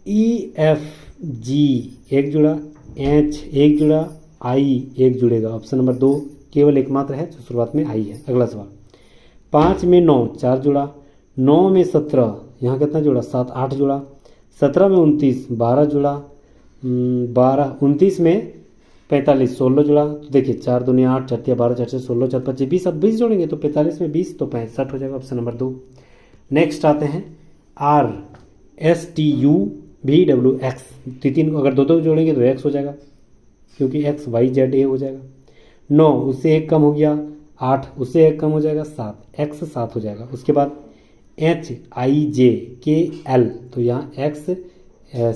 EFG एक जुड़ा, H एक जुड़ा, I एक जुड़ेगा। ऑप्शन नंबर 2 केवल एकमात्र है जो शुरुआत में आई है। अगला सवाल, 5 में 9 4 जुड़ा, 9 में 17 यहाँ कितना जुड़ा 7 8 जुड़ा, 17 में 29 12 जुड़ा, 29 में 45 16 जुड़ा। तो देखिए 4 दूनी 8 4 12 4 से 16 4 25 20, अब 20 जोड़ेंगे तो 45 में 20 तो 65 हो जाएगा। Option number 2। नेक्स्ट आते हैं, RSTUVWX, तीन अगर दो जोड़ेंगे तो X हो जाएगा क्योंकि XYZA हो जाएगा। 9 उससे एक कम हो गया, 8 उससे एक कम हो जाएगा 7, X 7 हो जाएगा। उसके बाद HIJKL तो यहाँ X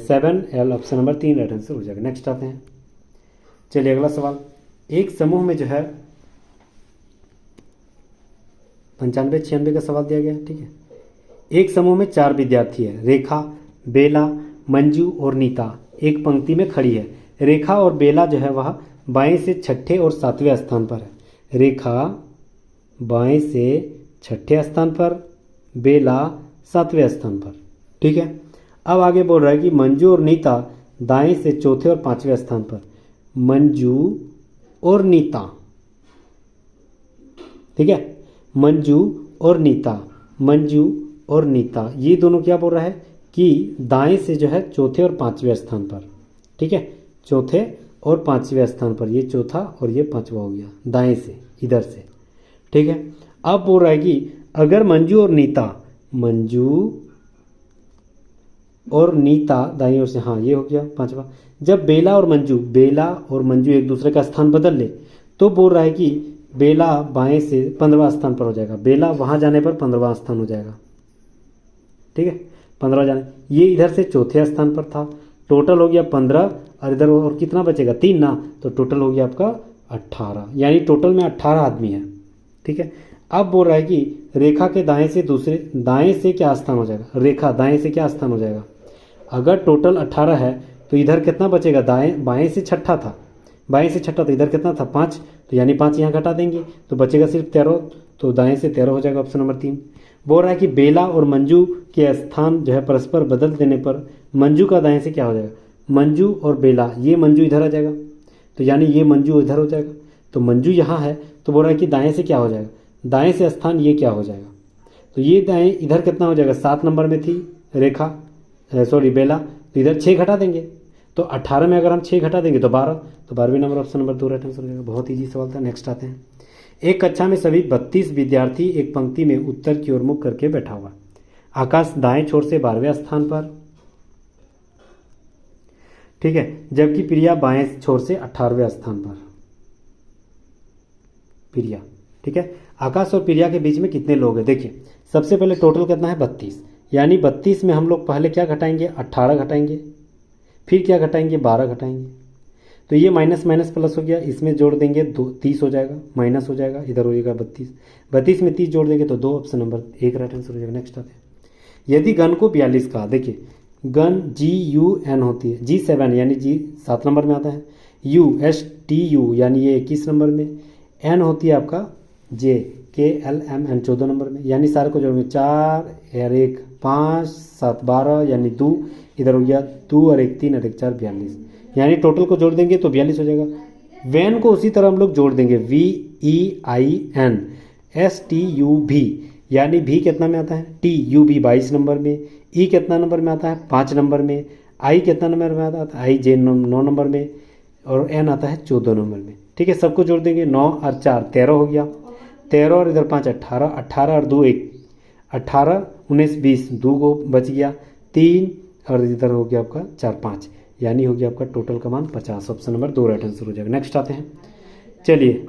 7L, option number 3 right answer हो जाएगा। नेक्स्ट आते हैं, चलिए अगला सवाल, एक समूह में जो है 95 96 का सवाल दिया गया है। ठीक है, एक समूह में 4 विद्यार्थी है, रेखा बेला मंजू और नीता एक पंक्ति में खड़ी है। रेखा और बेला जो है वह बाएं से छठे और 7वें स्थान पर है। रेखा बाएं से छठे स्थान पर, बेला 7वें स्थान पर। ठीक है, अब आगे बोल रहा है कि मंजू और नीता दाएं से चौथे और 5वें स्थान पर। मंजू और नीता, ठीक है, मंजू और नीता, मंजू और नीता ये दोनों क्या बोल रहा है कि दाएं से जो है चौथे और 5वें स्थान पर। ठीक है, चौथे और 5वें स्थान पर, ये चौथा और ये 5वां हो गया दाएं से इधर से। ठीक है, अब बोल रहा है कि अगर मंजू और नीता, मंजू और नीता दाईं ओर से, हाँ ये हो गया 5वां। जब बेला और मंजू एक दूसरे का स्थान बदल ले तो बोल रहा है कि बेला बाएं से 15वां स्थान पर हो जाएगा, बेला वहां जाने पर 15वां स्थान हो जाएगा। ठीक है, 15 जाने, ये इधर से चौथे स्थान पर था, टोटल हो गया 15 और इधर और कितना बचेगा 3 ना, तो टोटल हो गया आपका 18, यानी टोटल में 18 आदमी है। ठीक है, अब बोल रहा है कि रेखा के दाएं से क्या स्थान हो जाएगा, रेखा दाएं से क्या स्थान हो जाएगा। अगर टोटल 18 है तो इधर कितना बचेगा, बाएं से छठा था, बाएं से छठा तो इधर कितना था 5, तो यानी 5 यहाँ घटा देंगे तो बचेगा सिर्फ 13, तो दाएं से 13 हो जाएगा। ऑप्शन नंबर 3 बोल रहा है कि बेला और मंजू के स्थान जो है परस्पर बदल देने पर मंजू का दाएं से क्या हो जाएगा, मंजू और बेला, ये मंजू इधर आ जाएगा तो यानी ये मंजू इधर हो जाएगा, तो मंजू यहाँ है तो बोल रहा है कि दाएं से क्या हो जाएगा, दाएं से स्थान ये क्या हो जाएगा, तो ये दाएं इधर कितना हो जाएगा, 7 नंबर में थी रेखा बेला, तो इधर 6 घटा देंगे तो 18 में अगर हम 6 घटा देंगे तो 12, तो 12वें number option number 2 right answer हो जाएगा। बहुत ईजी सवाल था। नेक्स्ट आते हैं, एक कक्षा में सभी 32 विद्यार्थी एक पंक्ति में उत्तर की ओर मुख करके बैठा हुआ। आकाश दाएं छोर से 12वें स्थान पर, ठीक है, जबकि प्रिया बाएं छोर से 18वें स्थान पर। प्रिया, ठीक है, आकाश और प्रिया के बीच में कितने लोग हैं, देखिए सबसे पहले टोटल कितना है 32, यानी 32 में हम लोग पहले क्या घटाएंगे 18 घटाएंगे, फिर क्या घटाएंगे 12 घटाएंगे, तो ये माइनस माइनस प्लस हो गया, इसमें जोड़ देंगे 30 हो जाएगा, माइनस हो जाएगा, इधर हो जाएगा 32 में 30 जोड़ देंगे तो 2, ऑप्शन नंबर 1 राइट आंसर हो जाएगा। नेक्स्ट आते हैं, यदि गण को 42 का, देखिए गण GUN होती है, G7 यानी G 7 नंबर में आता है, USTU यानी ये 21 नंबर में, N होती है आपका JKLMN 14 नंबर में, यानी सारे को जोड़ेंगे 4 और 1 5 7 12 यानी 2, इधर हो गया 2 और 1 3 और 1 4 42, यानी टोटल को जोड़ देंगे तो 42 हो जाएगा। वैन को उसी तरह हम लोग जोड़ देंगे VEIN STUV, यानी भी कितना में आता है TUV 22 नंबर में, E कितना नंबर में आता है 5 नंबर में, I कितना नंबर में आता है IJ 9 नंबर में, और N आता है 14 नंबर में। ठीक है, सबको जोड़ देंगे, 9 और 4 13 हो गया, 13 और इधर 5 18, 18 और 2 1, 18 19 20 2 गो बच गया 3 और इधर हो गया आपका 4 5, यानी हो गया आपका टोटल का मान 50। ऑप्शन नंबर 2 राइट आंसर हो जाएगा। नेक्स्ट आते हैं, चलिए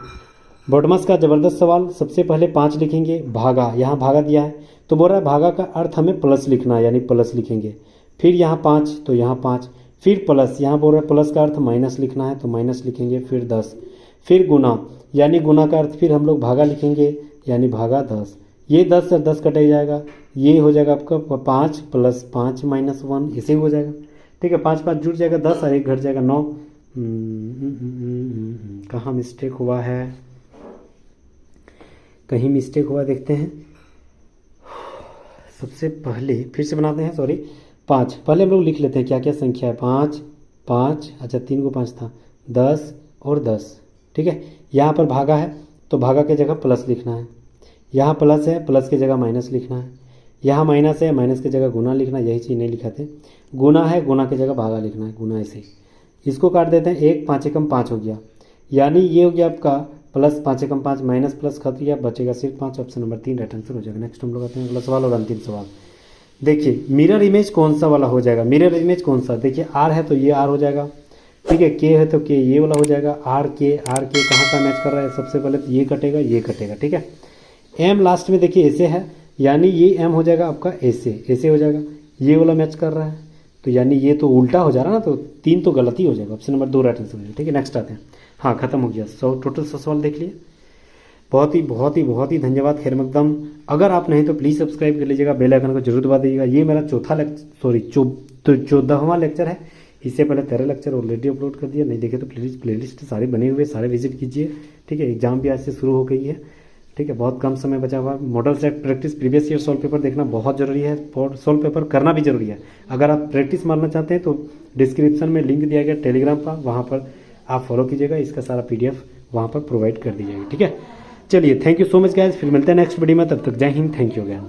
बॉटमस का ज़बरदस्त सवाल। सबसे पहले 5 लिखेंगे, भागा, यहाँ भागा दिया है तो बोल रहा है भागा का अर्थ हमें प्लस लिखना है, यानी प्लस लिखेंगे। फिर यहाँ 5 तो यहाँ 5, फिर प्लस, यहाँ बोल रहा है प्लस का अर्थ माइनस लिखना है तो माइनस लिखेंगे। फिर 10, फिर गुना, यानी गुना का अर्थ फिर हम लोग भागा लिखेंगे, यानी भागा 10। ये 10 से 10 कटे जाएगा, ये हो जाएगा आपका 5 + 5 - 1, इसे हो जाएगा। ठीक है, 5 5 जुड़ जाएगा 10 और 1 घट जाएगा 9। कहाँ मिस्टेक हुआ है, कहीं मिस्टेक हुआ देखते हैं। सबसे पहले फिर से बनाते हैं, सॉरी 5 पहले हम लोग लिख लेते हैं क्या क्या संख्या है। 5 5, अच्छा 3 को 5 था, 10 और 10। ठीक है, यहाँ पर भागा है तो भागा की जगह प्लस लिखना है, यहाँ प्लस है प्लस की जगह माइनस लिखना है, यहाँ माइनस है माइनस की जगह गुना लिखना है, यही चीज़ नहीं लिखा थे। गुना है गुना की जगह भागा लिखना है, गुना ऐसे। इसको काट देते हैं, 1 5 एकम 5 हो गया, यानी ये हो गया आपका प्लस 5 एकम 5 माइनस प्लस खत्म किया, बचेगा सिर्फ 5। ऑप्शन नंबर 3 राइट आंसर हो जाएगा। नेक्स्ट हम लोग आते हैं अगला सवाल और अंतिम सवाल। देखिए मिरर इमेज कौन सा वाला हो जाएगा, मिरर इमेज कौन सा, देखिए आर है तो ये आर हो जाएगा, ठीक है, के है तो के ये वाला हो जाएगा। आर के कहाँ का मैच कर रहा है, सबसे पहले तो ये कटेगा ये कटेगा, ठीक है। एम लास्ट में देखिए ऐसे है, यानी ये एम हो जाएगा आपका ऐसे हो जाएगा, ये वाला मैच कर रहा है तो यानी ये तो उल्टा हो जा रहा है ना, तो 3 तो गलती हो जाएगा। ऑप्शन नंबर 2 राइट आंसर हो जाएगा। ठीक है, नेक्स्ट आते हैं। हाँ खत्म हो गया, टोटल 100 सवाल देख लिए। बहुत ही धन्यवाद खैर मकदम। अगर आप नहीं तो प्लीज़ सब्सक्राइब कर लीजिएगा, बेल आइकन को जरूर दबा दीजिएगा। ये मेरा 14वां लेक्चर है, इससे पहले 13 लेक्चर ऑलरेडी अपलोड कर दिया, नहीं देखे तो प्लेलिस्ट सारे बने हुए, सारे विजिट कीजिए। ठीक है, एग्जाम भी आज से शुरू हो गई है। ठीक है, बहुत कम समय बचा हुआ। Model set practice previous year solve paper देखना बहुत जरूरी है, सॉल्व पेपर करना भी जरूरी है। अगर आप प्रैक्टिस मारना चाहते हैं तो डिस्क्रिप्शन में लिंक दिया गया टेलीग्राम का, वहाँ पर आप फॉलो कीजिएगा, इसका सारा PDF वहाँ पर प्रोवाइड कर दी जाएगी। ठीक है, चलिए thank you so much guys, फिर मिलते हैं नेक्स्ट वीडियो में, तब तक जय हिंद, थैंक यू अगेन।